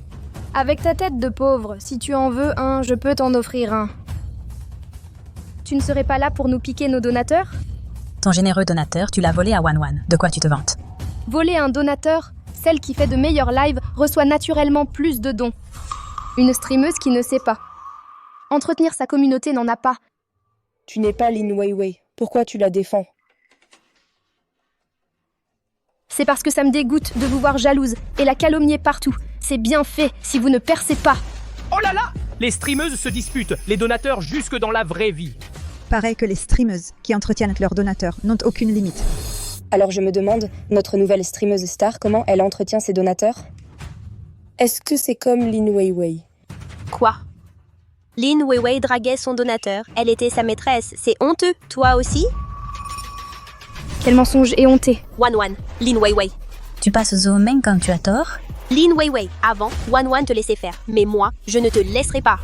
Avec ta tête de pauvre, si tu en veux un, je peux t'en offrir un. Tu ne serais pas là pour nous piquer nos donateurs? Ton généreux donateur, tu l'as volé à Wanwan. De quoi tu te vantes? Voler un donateur, celle qui fait de meilleurs lives, reçoit naturellement plus de dons. Une streameuse qui ne sait pas. Entretenir sa communauté n'en a pas. Tu n'es pas Lin Weiwei. Pourquoi tu la défends? C'est parce que ça me dégoûte de vous voir jalouse et la calomnier partout. C'est bien fait si vous ne percez pas. Oh là là! Les streameuses se disputent, les donateurs jusque dans la vraie vie. Pareil que les streameuses qui entretiennent leurs donateurs n'ont aucune limite. Alors je me demande, notre nouvelle streameuse star, comment elle entretient ses donateurs? Est-ce que c'est comme Lin Weiwei? Quoi? Lin Weiwei draguait son donateur, elle était sa maîtresse, c'est honteux, toi aussi? Quel mensonge éhonté. Wanwan, Lin Weiwei. Tu passes aux mains quand tu as tort? Lin Weiwei, avant, Wanwan te laissait faire, mais moi, je ne te laisserai pas.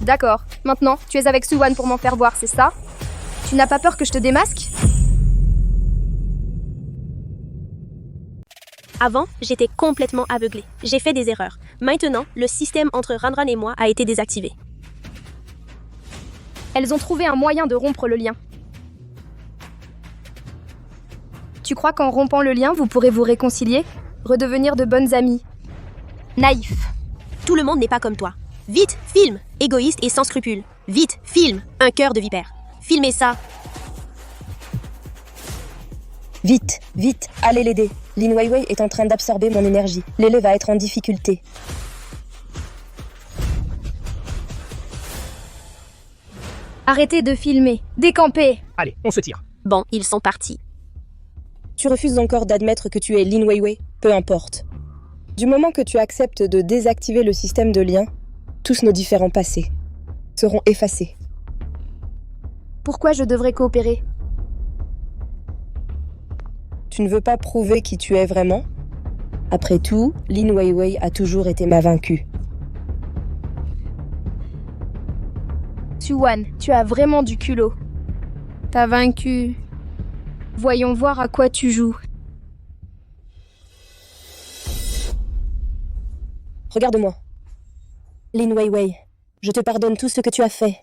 D'accord, maintenant, tu es avec Suwan pour m'en faire voir, c'est ça? Tu n'as pas peur que je te démasque? Avant, j'étais complètement aveuglée. J'ai fait des erreurs. Maintenant, le système entre Ranran et moi a été désactivé. Elles ont trouvé un moyen de rompre le lien. Tu crois qu'en rompant le lien, vous pourrez vous réconcilier? Redevenir de bonnes amies? Naïf. Tout le monde n'est pas comme toi. Vite, filme! Égoïste et sans scrupules. Vite, filme! Un cœur de vipère. Filmez ça! Vite, vite, allez l'aider. Lin Weiwei est en train d'absorber mon énergie. Lélé va être en difficulté. Arrêtez de filmer. Décampez. Allez, on se tire. Bon, ils sont partis. Tu refuses encore d'admettre que tu es Lin Weiwei? Peu importe. Du moment que tu acceptes de désactiver le système de lien, tous nos différents passés seront effacés. Pourquoi je devrais coopérer? Tu ne veux pas prouver qui tu es vraiment? Après tout, Lin Weiwei a toujours été ma vaincue. Suwan, tu as vraiment du culot. T'as vaincu. Voyons voir à quoi tu joues. Regarde-moi. Lin Weiwei, je te pardonne tout ce que tu as fait.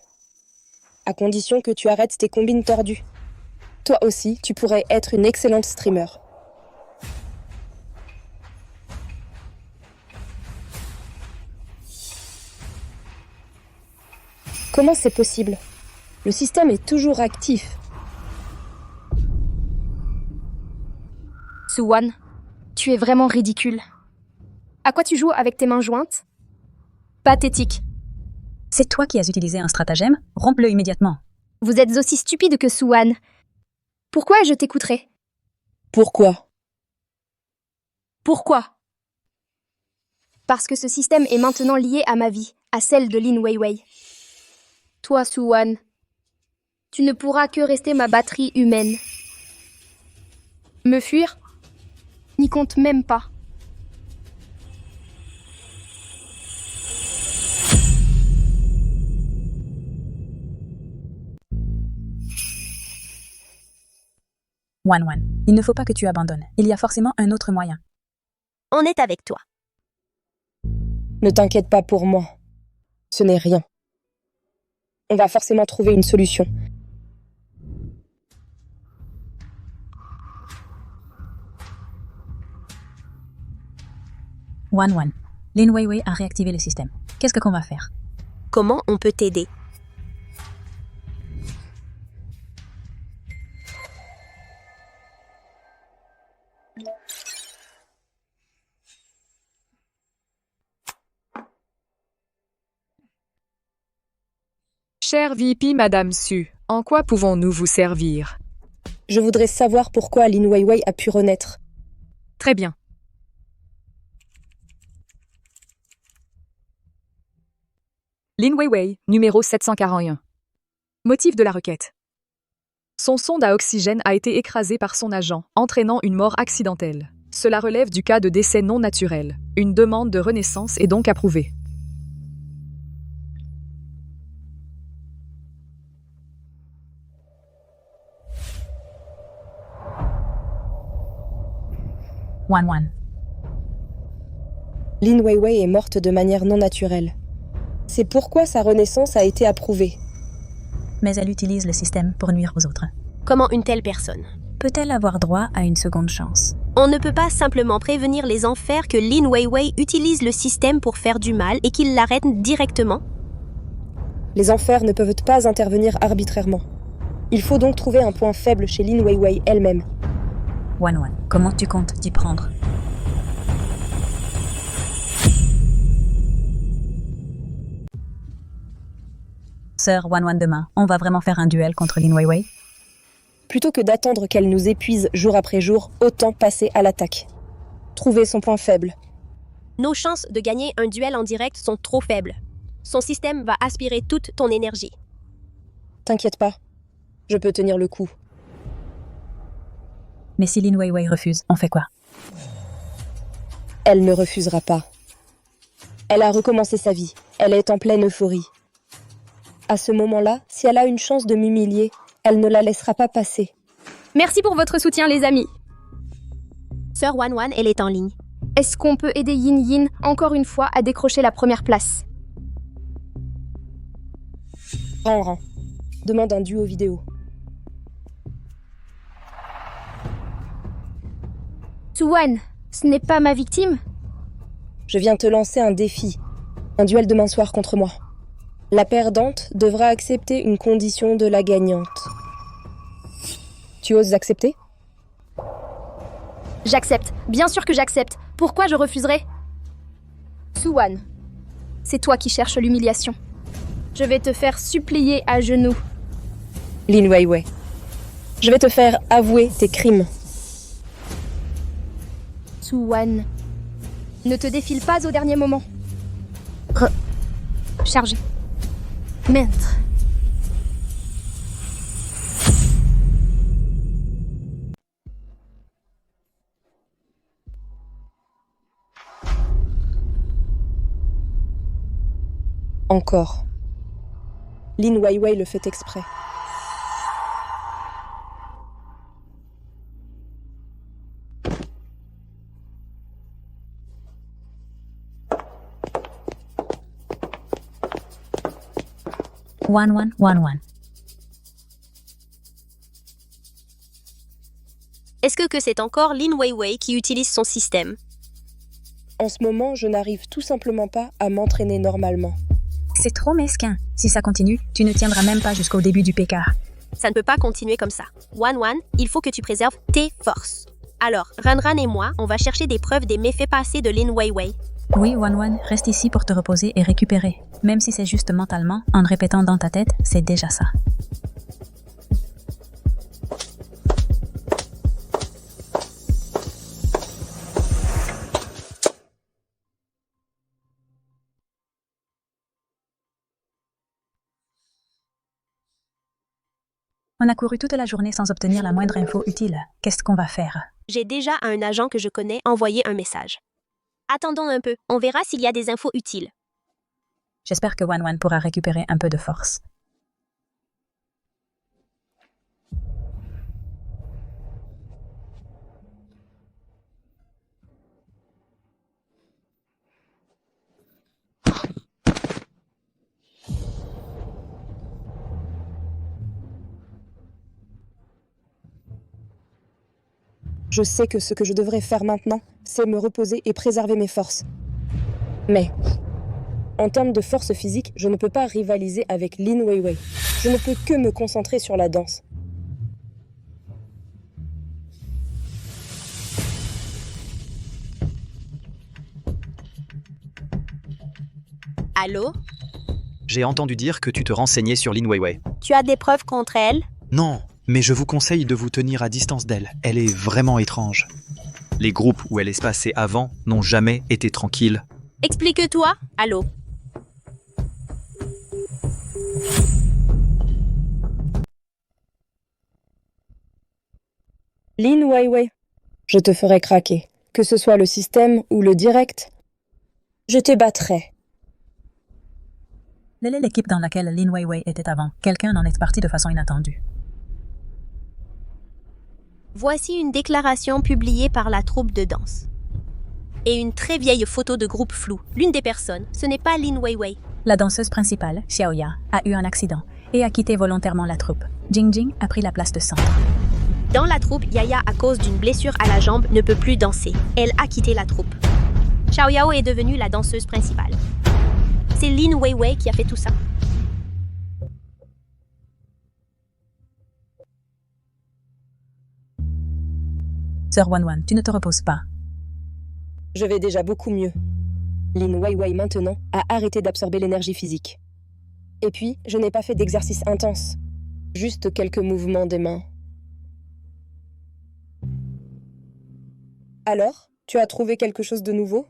À condition que tu arrêtes tes combines tordues. Toi aussi, tu pourrais être une excellente streamer. Comment c'est possible? Le système est toujours actif. Suwan, tu es vraiment ridicule. À quoi tu joues avec tes mains jointes? Pathétique. C'est toi qui as utilisé un stratagème? Romps-le immédiatement. Vous êtes aussi stupide que Suwan. Pourquoi je t'écouterais? Pourquoi? Pourquoi? Parce que ce système est maintenant lié à ma vie, à celle de Lin Weiwei. Toi, Suwan, tu ne pourras que rester ma batterie humaine. Me fuir? N'y compte même pas. Wan, il ne faut pas que tu abandonnes. Il y a forcément un autre moyen. On est avec toi. Ne t'inquiète pas pour moi. Ce n'est rien. On va forcément trouver une solution. Wan, Lin Weiwei a réactivé le système. Qu'est-ce qu'on va faire? Comment on peut t'aider? Chère VP Madame Su, en quoi pouvons-nous vous servir? Je voudrais savoir pourquoi Lin Weiwei a pu renaître. Très bien. Lin Weiwei, numéro 741. Motif de la requête. Son sonde à oxygène a été écrasée par son agent, entraînant une mort accidentelle. Cela relève du cas de décès non naturel. Une demande de renaissance est donc approuvée. Wan. Lin Weiwei est morte de manière non naturelle. C'est pourquoi sa renaissance a été approuvée. Mais elle utilise le système pour nuire aux autres. Comment une telle personne Peut-elle avoir droit à une seconde chance? On ne peut pas simplement prévenir les enfers que Lin Weiwei utilise le système pour faire du mal et qu'il l'arrête directement? Les enfers ne peuvent pas intervenir arbitrairement. Il faut donc trouver un point faible chez Lin Weiwei elle-même. Wan, comment tu comptes t'y prendre? Sœur Wan, demain, on va vraiment faire un duel contre Lin Weiwei? Plutôt que d'attendre qu'elle nous épuise jour après jour, autant passer à l'attaque. Trouver son point faible. Nos chances de gagner un duel en direct sont trop faibles. Son système va aspirer toute ton énergie. T'inquiète pas, je peux tenir le coup. Mais si Lin Weiwei refuse, on fait quoi? Elle ne refusera pas. Elle a recommencé sa vie. Elle est en pleine euphorie. À ce moment-là, si elle a une chance de m'humilier, elle ne la laissera pas passer. Merci pour votre soutien, les amis. Sœur Wan, elle est en ligne. Est-ce qu'on peut aider Yin encore une fois à décrocher la première place? Rang. Demande un duo vidéo. Suwan, ce n'est pas ma victime? Je viens te lancer un défi. Un duel demain soir contre moi. La perdante devra accepter une condition de la gagnante. Tu oses accepter? J'accepte. Bien sûr que j'accepte. Pourquoi je refuserais? Suwan, c'est toi qui cherches l'humiliation. Je vais te faire supplier à genoux. Lin Weiwei, je vais te faire avouer tes crimes. Suwan, ne te défile pas au dernier moment. Chargé. Maître. Encore. Lin Weiwei le fait exprès. Wan. Est-ce que c'est encore Lin Weiwei qui utilise son système? En ce moment, je n'arrive tout simplement pas à m'entraîner normalement. C'est trop mesquin. Si ça continue, tu ne tiendras même pas jusqu'au début du PK. Ça ne peut pas continuer comme ça. Wan, il faut que tu préserves tes forces. Alors, Ranran et moi, on va chercher des preuves des méfaits passés de Lin Weiwei. Oui, Wan, reste ici pour te reposer et récupérer. Même si c'est juste mentalement, en répétant dans ta tête, c'est déjà ça. On a couru toute la journée sans obtenir la moindre info utile. Qu'est-ce qu'on va faire? J'ai déjà à un agent que je connais envoyé un message. Attendons un peu, on verra s'il y a des infos utiles. J'espère que Wan pourra récupérer un peu de force. Je sais que ce que je devrais faire maintenant, c'est me reposer et préserver mes forces. Mais, en termes de force physique, je ne peux pas rivaliser avec Lin Weiwei. Je ne peux que me concentrer sur la danse. Allô? J'ai entendu dire que tu te renseignais sur Lin Weiwei. Tu as des preuves contre elle? Non, mais je vous conseille de vous tenir à distance d'elle. Elle est vraiment étrange. Les groupes où elle est passée avant n'ont jamais été tranquilles. Explique-toi. Allô? Lin Weiwei, je te ferai craquer. Que ce soit le système ou le direct, je te battrai. Quelle est l'équipe dans laquelle Lin Weiwei était avant? Quelqu'un en est parti de façon inattendue. Voici une déclaration publiée par la troupe de danse. Et une très vieille photo de groupe flou. L'une des personnes, ce n'est pas Lin Weiwei. La danseuse principale, Xiaoya, a eu un accident et a quitté volontairement la troupe. Jingjing a pris la place de centre. Dans la troupe, Yaya, à cause d'une blessure à la jambe, ne peut plus danser. Elle a quitté la troupe. Xiaoyao est devenue la danseuse principale. C'est Lin Weiwei qui a fait tout ça. Sœur Wan, tu ne te reposes pas. Je vais déjà beaucoup mieux. Lin Weiwei maintenant a arrêté d'absorber l'énergie physique. Et puis, je n'ai pas fait d'exercice intense. Juste quelques mouvements des mains. Alors, tu as trouvé quelque chose de nouveau?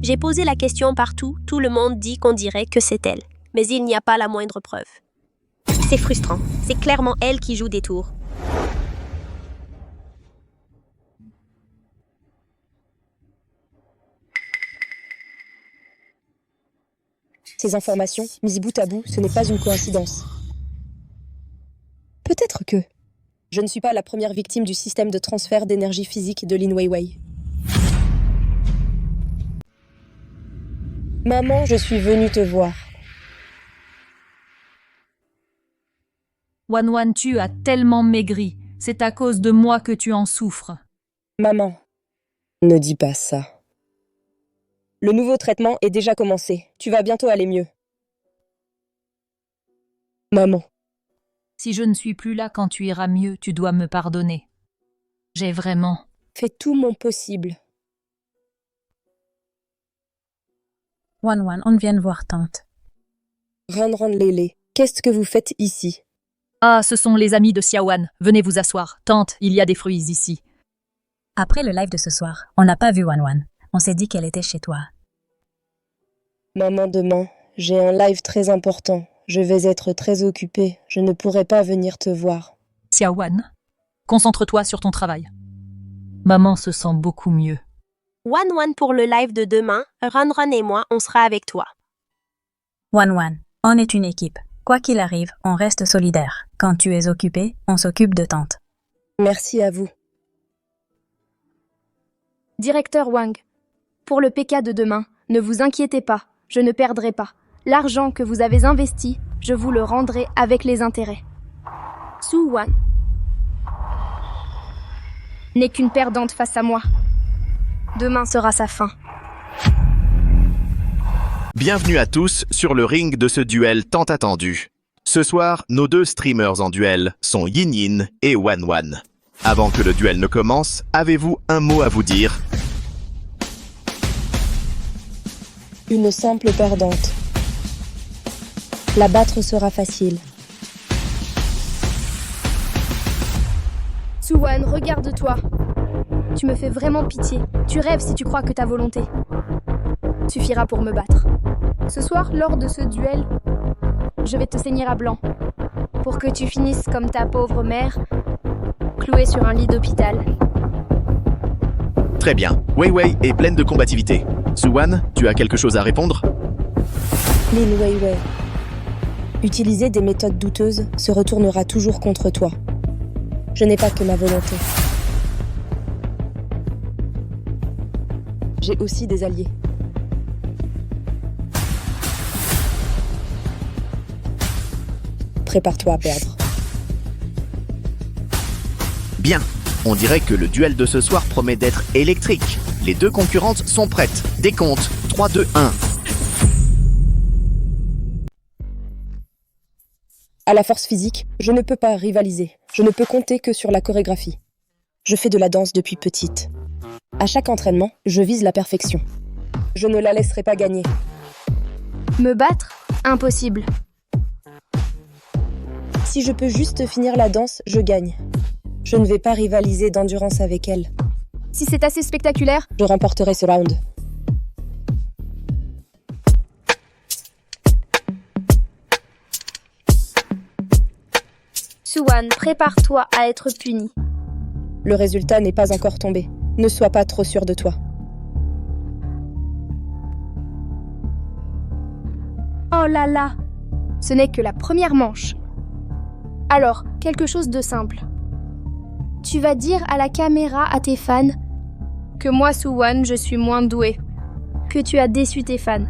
J'ai posé la question partout, tout le monde dit qu'on dirait que c'est elle. Mais il n'y a pas la moindre preuve. C'est frustrant, c'est clairement elle qui joue des tours. Ces informations, mises bout à bout, ce n'est pas une coïncidence. Peut-être que... Je ne suis pas la première victime du système de transfert d'énergie physique de Lin Weiwei. Maman, je suis venue te voir. Wan, tu as tellement maigri. C'est à cause de moi que tu en souffres. Maman, ne dis pas ça. Le nouveau traitement est déjà commencé. Tu vas bientôt aller mieux. Maman. Si je ne suis plus là quand tu iras mieux, tu dois me pardonner. J'ai vraiment... Fais tout mon possible. Wan, on vient voir tante. Ranran Lele, qu'est-ce que vous faites ici? Ah, ce sont les amis de Xiaowan. Venez vous asseoir. Tante, il y a des fruits ici. Après le live de ce soir, on n'a pas vu Wan. On s'est dit qu'elle était chez toi. Maman, demain, j'ai un live très important. Je vais être très occupée. Je ne pourrai pas venir te voir. Xiaowan, concentre-toi sur ton travail. Maman se sent beaucoup mieux. Wan, pour le live de demain, Ranran et moi, on sera avec toi. Wan, on est une équipe. Quoi qu'il arrive, on reste solidaires. Quand tu es occupé, on s'occupe de tante. Merci à vous. Directeur Wang, pour le PK de demain, ne vous inquiétez pas, je ne perdrai pas. L'argent que vous avez investi, je vous le rendrai avec les intérêts. Su Wan n'est qu'une perdante face à moi. Demain sera sa fin. Bienvenue à tous sur le ring de ce duel tant attendu. Ce soir, nos deux streamers en duel sont Yin et Wan. Avant que le duel ne commence, avez-vous un mot à vous dire? Une simple perdante. La battre sera facile. Suwan, regarde-toi. Tu me fais vraiment pitié. Tu rêves si tu crois que ta volonté suffira pour me battre. Ce soir, lors de ce duel, je vais te saigner à blanc. Pour que tu finisses comme ta pauvre mère, clouée sur un lit d'hôpital. Très bien. Wei Wei est pleine de combativité. Suwan, tu as quelque chose à répondre? Lin Weiwei. Utiliser des méthodes douteuses se retournera toujours contre toi. Je n'ai pas que ma volonté. J'ai aussi des alliés. Prépare-toi à perdre. Bien. On dirait que le duel de ce soir promet d'être électrique. Les deux concurrentes sont prêtes. Décompte. 3, 2, 1. À la force physique, je ne peux pas rivaliser. Je ne peux compter que sur la chorégraphie. Je fais de la danse depuis petite. À chaque entraînement, je vise la perfection. Je ne la laisserai pas gagner. Me battre? Impossible. Si je peux juste finir la danse, je gagne. Je ne vais pas rivaliser d'endurance avec elle. Si c'est assez spectaculaire, je remporterai ce round. Suwan, prépare-toi à être puni. Le résultat n'est pas encore tombé. Ne sois pas trop sûr de toi. Oh là là! Ce n'est que la première manche. Alors, quelque chose de simple. Tu vas dire à la caméra à tes fans que moi, Suwan, je suis moins douée. Que tu as déçu tes fans.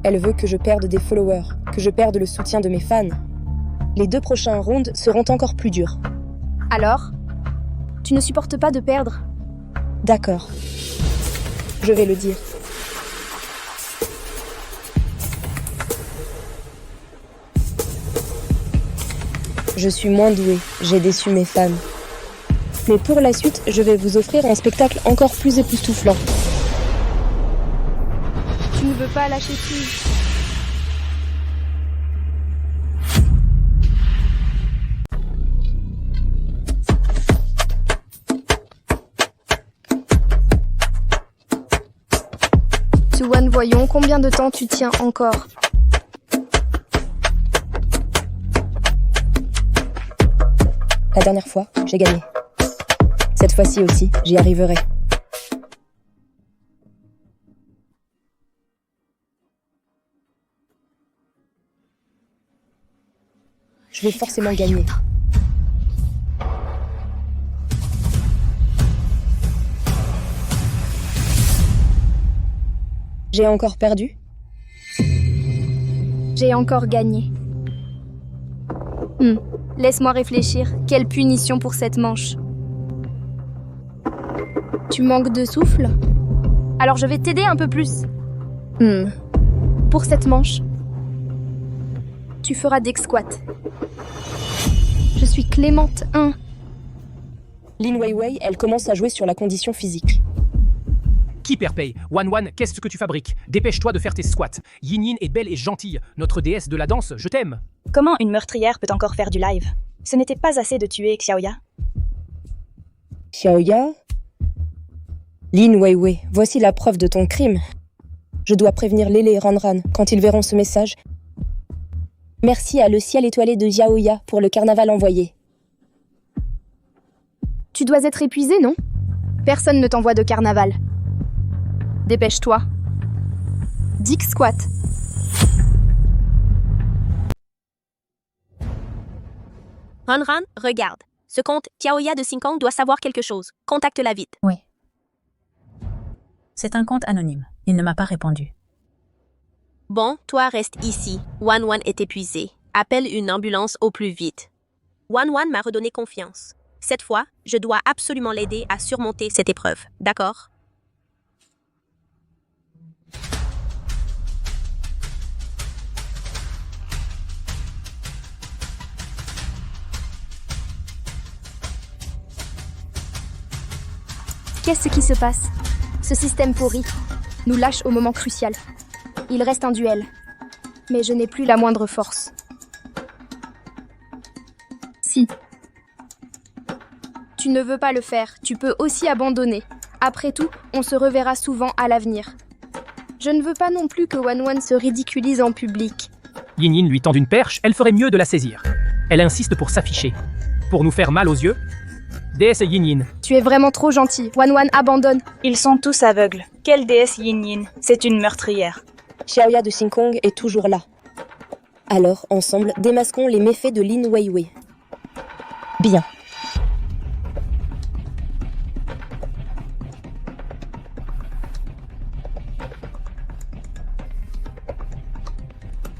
Elle veut que je perde des followers, que je perde le soutien de mes fans. Les 2 prochains rounds seront encore plus durs. Alors? Tu ne supportes pas de perdre? D'accord. Je vais le dire. Je suis moins douée, j'ai déçu mes fans. Mais pour la suite, je vais vous offrir un spectacle encore plus époustouflant. Tu ne veux pas lâcher prise. Suwan, voyons combien de temps tu tiens encore. La dernière fois, j'ai gagné. Cette fois-ci aussi, j'y arriverai. Je vais forcément gagner. J'ai encore perdu? J'ai encore gagné. Laisse-moi réfléchir. Quelle punition pour cette manche. Tu manques de souffle? Alors je vais t'aider un peu plus. Pour cette manche, tu feras des squats. Je suis Clémente 1. Lin Weiwei, elle commence à jouer sur la condition physique. Qui perd paye? Wan, qu'est-ce que tu fabriques? Dépêche-toi de faire tes squats. Yin est belle et gentille. Notre déesse de la danse, je t'aime. Comment une meurtrière peut encore faire du live? Ce n'était pas assez de tuer Xiaoya? Xiaoya? Lin Weiwei, voici la preuve de ton crime. Je dois prévenir Lele et Ranran quand ils verront ce message. Merci à le ciel étoilé de Xiaoya pour le carnaval envoyé. Tu dois être épuisé, non? Personne ne t'envoie de carnaval. Dépêche-toi. Dick squat. Ranran, regarde. Ce compte Xiaoya de Xingkong doit savoir quelque chose. Contacte-la vite. Oui. C'est un compte anonyme. Il ne m'a pas répondu. Bon, toi reste ici. Wan est épuisé. Appelle une ambulance au plus vite. Wan m'a redonné confiance. Cette fois, je dois absolument l'aider à surmonter cette épreuve. D'accord? Qu'est-ce qui se passe? Ce système pourri nous lâche au moment crucial. Il reste un duel. Mais je n'ai plus la moindre force. Si. Tu ne veux pas le faire, tu peux aussi abandonner. Après tout, on se reverra souvent à l'avenir. Je ne veux pas non plus que Wan se ridiculise en public. Yin lui tend une perche, elle ferait mieux de la saisir. Elle insiste pour s'afficher. Pour nous faire mal aux yeux. Déesse Yin. Tu es vraiment trop gentil. Wan abandonne. Ils sont tous aveugles. Quelle déesse Yin? C'est une meurtrière. Xiaoya de Xingkong est toujours là. Alors, ensemble, démasquons les méfaits de Lin Weiwei. Bien.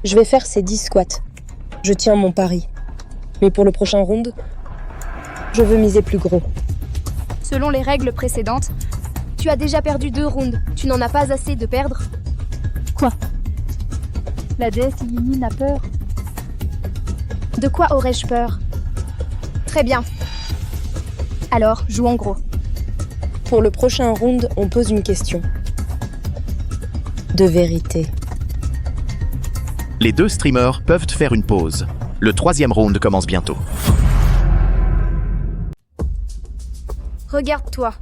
Je vais faire ces 10 squats. Je tiens mon pari. Mais pour le prochain round, je veux miser plus gros. Selon les règles précédentes, tu as déjà perdu 2 rounds. Tu n'en as pas assez de perdre? Quoi? La déesse Yin a peur? De quoi aurais-je peur? Très bien. Alors, jouons gros. Pour le prochain round, on pose une question. De vérité. Les 2 streamers peuvent faire une pause. Le 3e round commence bientôt. Regarde-toi.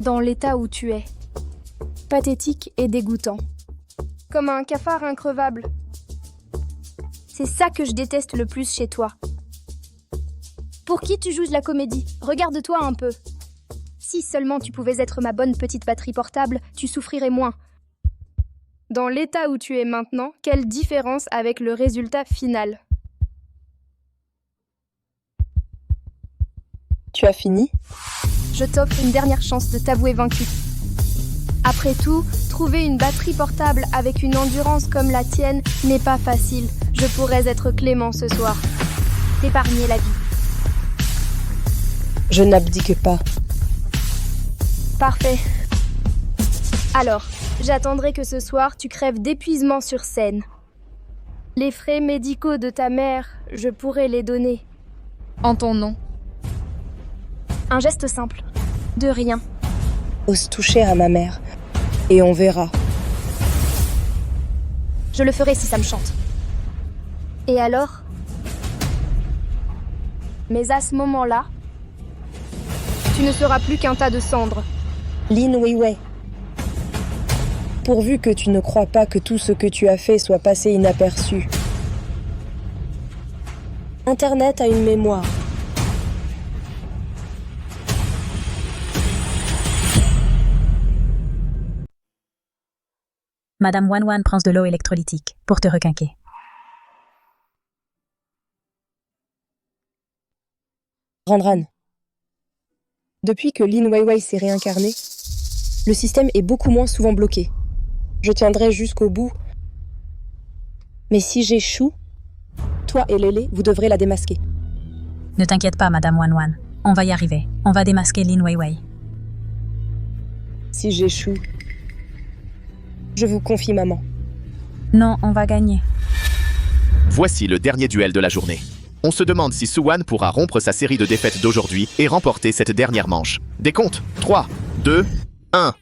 Dans l'état où tu es. Pathétique et dégoûtant. Comme un cafard increvable. C'est ça que je déteste le plus chez toi. Pour qui tu joues de la comédie? Regarde-toi un peu. Si seulement tu pouvais être ma bonne petite batterie portable, tu souffrirais moins. Dans l'état où tu es maintenant, quelle différence avec le résultat final? Tu as fini? Je t'offre une dernière chance de t'avouer vaincu. Après tout, trouver une batterie portable avec une endurance comme la tienne n'est pas facile. Je pourrais être clément ce soir. T'épargner la vie. Je n'abdique pas. Parfait. Alors, j'attendrai que ce soir tu crèves d'épuisement sur scène. Les frais médicaux de ta mère, je pourrais les donner. En ton nom. Un geste simple. De rien. Ose toucher à ma mère. Et on verra. Je le ferai si ça me chante. Et alors? Mais à ce moment-là, tu ne seras plus qu'un tas de cendres. Lin Weiwei. Pourvu que tu ne crois pas que tout ce que tu as fait soit passé inaperçu. Internet a une mémoire. Madame Wan prend de l'eau électrolytique pour te requinquer. Ran. Depuis que Lin Weiwei s'est réincarné, le système est beaucoup moins souvent bloqué. Je tiendrai jusqu'au bout. Mais si j'échoue, toi et Lélé, vous devrez la démasquer. Ne t'inquiète pas, Madame Wan. On va y arriver. On va démasquer Lin Weiwei. Si j'échoue, je vous confie maman. Non, on va gagner. Voici le dernier duel de la journée. On se demande si Suwan pourra rompre sa série de défaites d'aujourd'hui et remporter cette dernière manche. Décompte 3, 2, 1.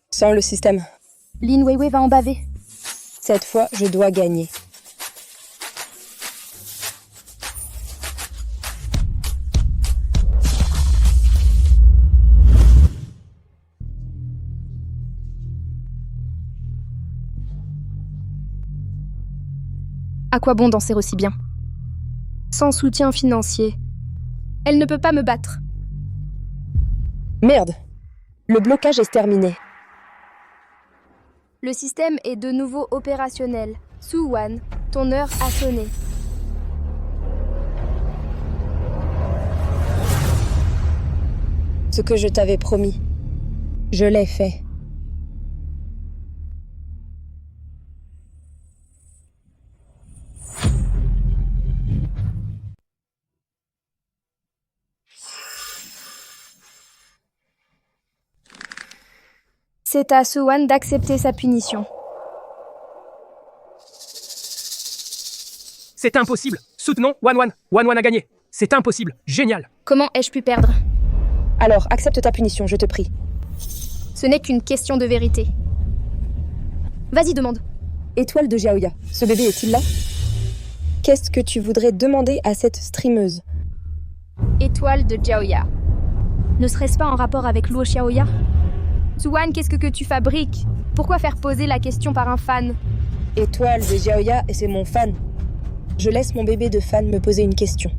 Sans le système. Lin Weiwei va en baver. Cette fois, je dois gagner. À quoi bon danser aussi bien? Sans soutien financier, elle ne peut pas me battre. Merde! Le blocage est terminé. Le système est de nouveau opérationnel. Suwan, ton heure a sonné. Ce que je t'avais promis, je l'ai fait. C'est à Suwan d'accepter sa punition. C'est impossible. Soutenons Wan. Wan a gagné. C'est impossible. Génial. Comment ai-je pu perdre? Alors, accepte ta punition, je te prie. Ce n'est qu'une question de vérité. Vas-y, demande. Étoile de Xiaoya, ce bébé est-il là? Qu'est-ce que tu voudrais demander à cette streameuse? Étoile de Xiaoya. Ne serait-ce pas en rapport avec Luo Xiaoya? Suwan, qu'est-ce que tu fabriques? Pourquoi faire poser la question par un fan? Étoile de Xiaoya et c'est mon fan. Je laisse mon bébé de fan me poser une question.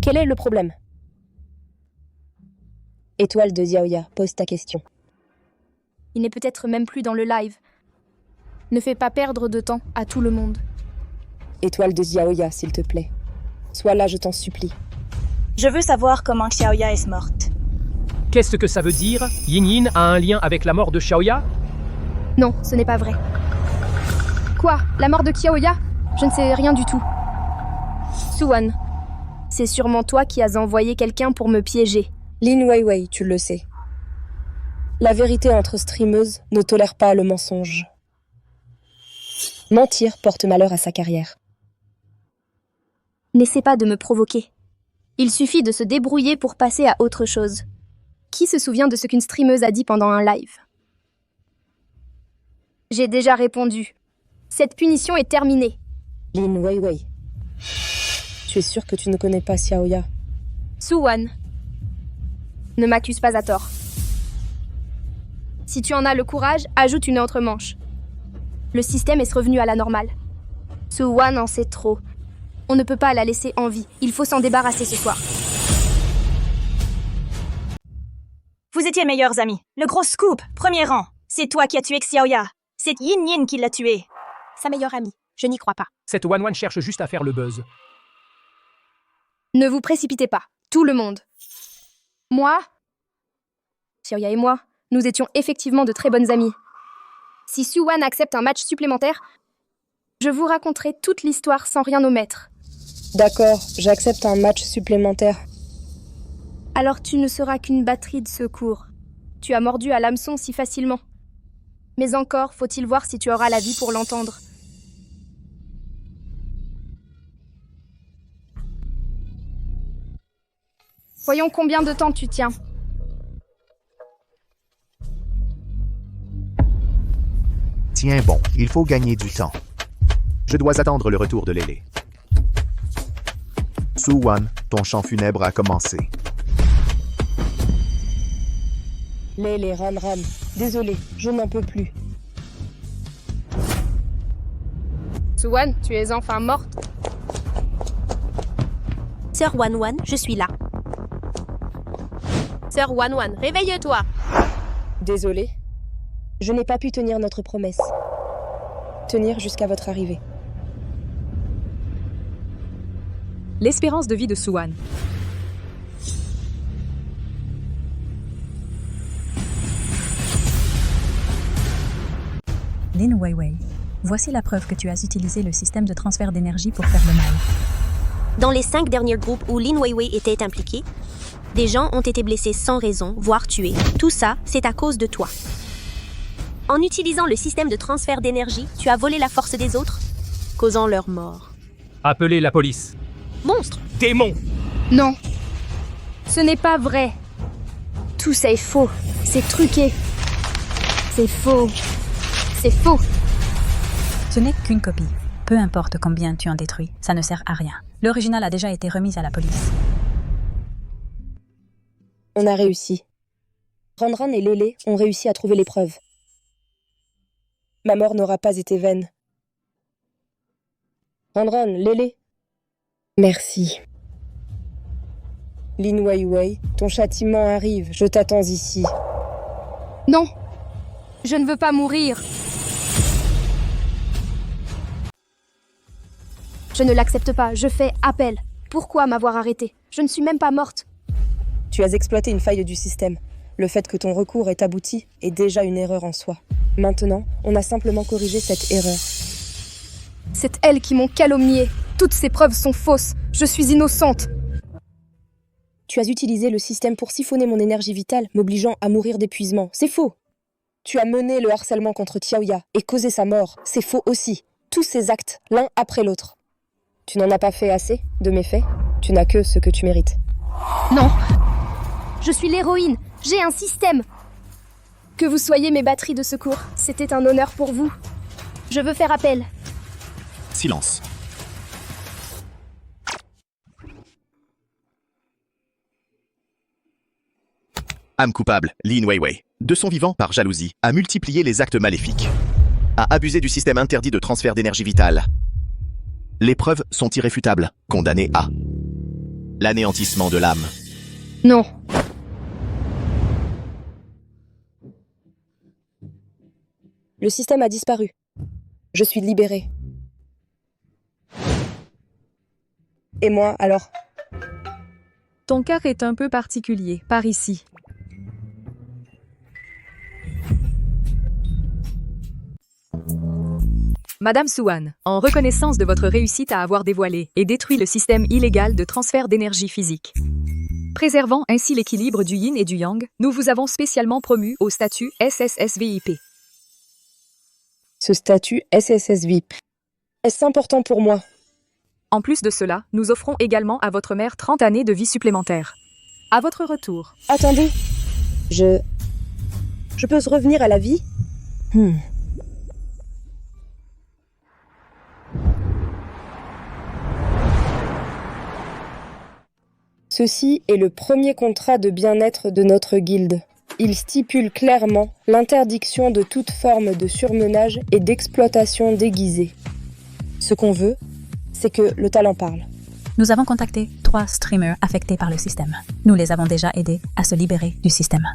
Quel est le problème? Étoile de Xiaoya, pose ta question. Il n'est peut-être même plus dans le live. Ne fais pas perdre de temps à tout le monde. Étoile de Xiaoya, s'il te plaît. Sois là, je t'en supplie. Je veux savoir comment Xiaoya est morte. Qu'est-ce que ça veut dire? Yin a un lien avec la mort de Xiaoya? Non, ce n'est pas vrai. Quoi? La mort de Xiaoya? Je ne sais rien du tout. Suwan, c'est sûrement toi qui as envoyé quelqu'un pour me piéger. Lin Weiwei, tu le sais. La vérité entre streameuses ne tolère pas le mensonge. Mentir porte malheur à sa carrière. N'essaie pas de me provoquer. Il suffit de se débrouiller pour passer à autre chose. Qui se souvient de ce qu'une streameuse a dit pendant un live? J'ai déjà répondu. Cette punition est terminée. Lin Weiwei, tu es sûr que tu ne connais pas Xiaoya? Suwan, ne m'accuse pas à tort. Si tu en as le courage, ajoute une autre manche. Le système est revenu à la normale. Suwan en sait trop. On ne peut pas la laisser en vie. Il faut s'en débarrasser ce soir. Vous étiez meilleurs amis. Le gros scoop, premier rang. C'est toi qui as tué Xiaoya. C'est Yin qui l'a tué. Sa meilleure amie. Je n'y crois pas. Cette Wan cherche juste à faire le buzz. Ne vous précipitez pas, tout le monde. Moi, Xiaoya et moi, nous étions effectivement de très bonnes amies. Si Suwan accepte un match supplémentaire, je vous raconterai toute l'histoire sans rien omettre. D'accord, j'accepte un match supplémentaire. Alors tu ne seras qu'une batterie de secours. Tu as mordu à l'hameçon si facilement. Mais encore, faut-il voir si tu auras la vie pour l'entendre. Voyons combien de temps tu tiens. Tiens bon, il faut gagner du temps. Je dois attendre le retour de Lélé. Suwan, ton chant funèbre a commencé. Lélé, Ran. Désolé, je n'en peux plus. Suwan, tu es enfin morte. Sœur Wan, je suis là. Sœur Wan, réveille-toi. Désolé. Je n'ai pas pu tenir notre promesse. Tenir jusqu'à votre arrivée. L'espérance de vie de Suwan. Lin Weiwei, voici la preuve que tu as utilisé le système de transfert d'énergie pour faire le mal. Dans les 5 derniers groupes où Lin Weiwei était impliquée, des gens ont été blessés sans raison, voire tués. Tout ça, c'est à cause de toi. En utilisant le système de transfert d'énergie, tu as volé la force des autres, causant leur mort. Appelez la police. Monstre! Démon! Non. Ce n'est pas vrai. Tout ça est faux. C'est truqué. C'est faux. C'est faux. Ce n'est qu'une copie. Peu importe combien tu en détruis, ça ne sert à rien. L'original a déjà été remis à la police. On a réussi. Ran et Lélé ont réussi à trouver les preuves. Ma mort n'aura pas été vaine. Ran, Lélé. Merci. Lin Weiwei, ton châtiment arrive, je t'attends ici. Non. Je ne veux pas mourir. Je ne l'accepte pas, je fais appel. Pourquoi m'avoir arrêté? Je ne suis même pas morte. Tu as exploité une faille du système. Le fait que ton recours ait abouti est déjà une erreur en soi. Maintenant, on a simplement corrigé cette erreur. C'est elles qui m'ont calomniée. Toutes ces preuves sont fausses. Je suis innocente. Tu as utilisé le système pour siphonner mon énergie vitale, m'obligeant à mourir d'épuisement. C'est faux. Tu as mené le harcèlement contre Xiaoya et causé sa mort. C'est faux aussi. Tous ces actes, l'un après l'autre. Tu n'en as pas fait assez de mes faits. Tu n'as que ce que tu mérites. Non. Je suis l'héroïne. J'ai un système. Que vous soyez mes batteries de secours, c'était un honneur pour vous. Je veux faire appel. Silence. Âme coupable, Lin Weiwei, de son vivant par jalousie, a multiplié les actes maléfiques. A abusé du système interdit de transfert d'énergie vitale. Les preuves sont irréfutables, condamné à l'anéantissement de l'âme. Non. Le système a disparu. Je suis libérée. Et moi, alors? Ton cas est un peu particulier, par ici. Madame Suwan, en reconnaissance de votre réussite à avoir dévoilé et détruit le système illégal de transfert d'énergie physique, préservant ainsi l'équilibre du yin et du yang, nous vous avons spécialement promu au statut SSSVIP. Ce statut SSSVIP, est-ce important pour moi? En plus de cela, nous offrons également à votre mère 30 années de vie supplémentaires. À votre retour. Attendez, je peux revenir à la vie? Ceci est le premier contrat de bien-être de notre guilde. Il stipule clairement l'interdiction de toute forme de surmenage et d'exploitation déguisée. Ce qu'on veut, c'est que le talent parle. Nous avons contacté 3 streamers affectés par le système. Nous les avons déjà aidés à se libérer du système.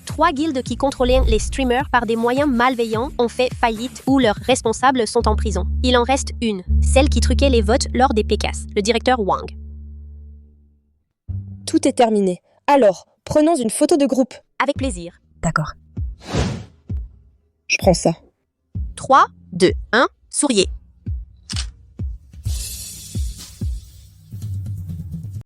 3 guildes qui contrôlaient les streamers par des moyens malveillants ont fait faillite ou leurs responsables sont en prison. Il en reste une, celle qui truquait les votes lors des PKs, le directeur Wang. Tout est terminé. Alors, prenons une photo de groupe. Avec plaisir. D'accord. Je prends ça. 3, 2, 1, souriez.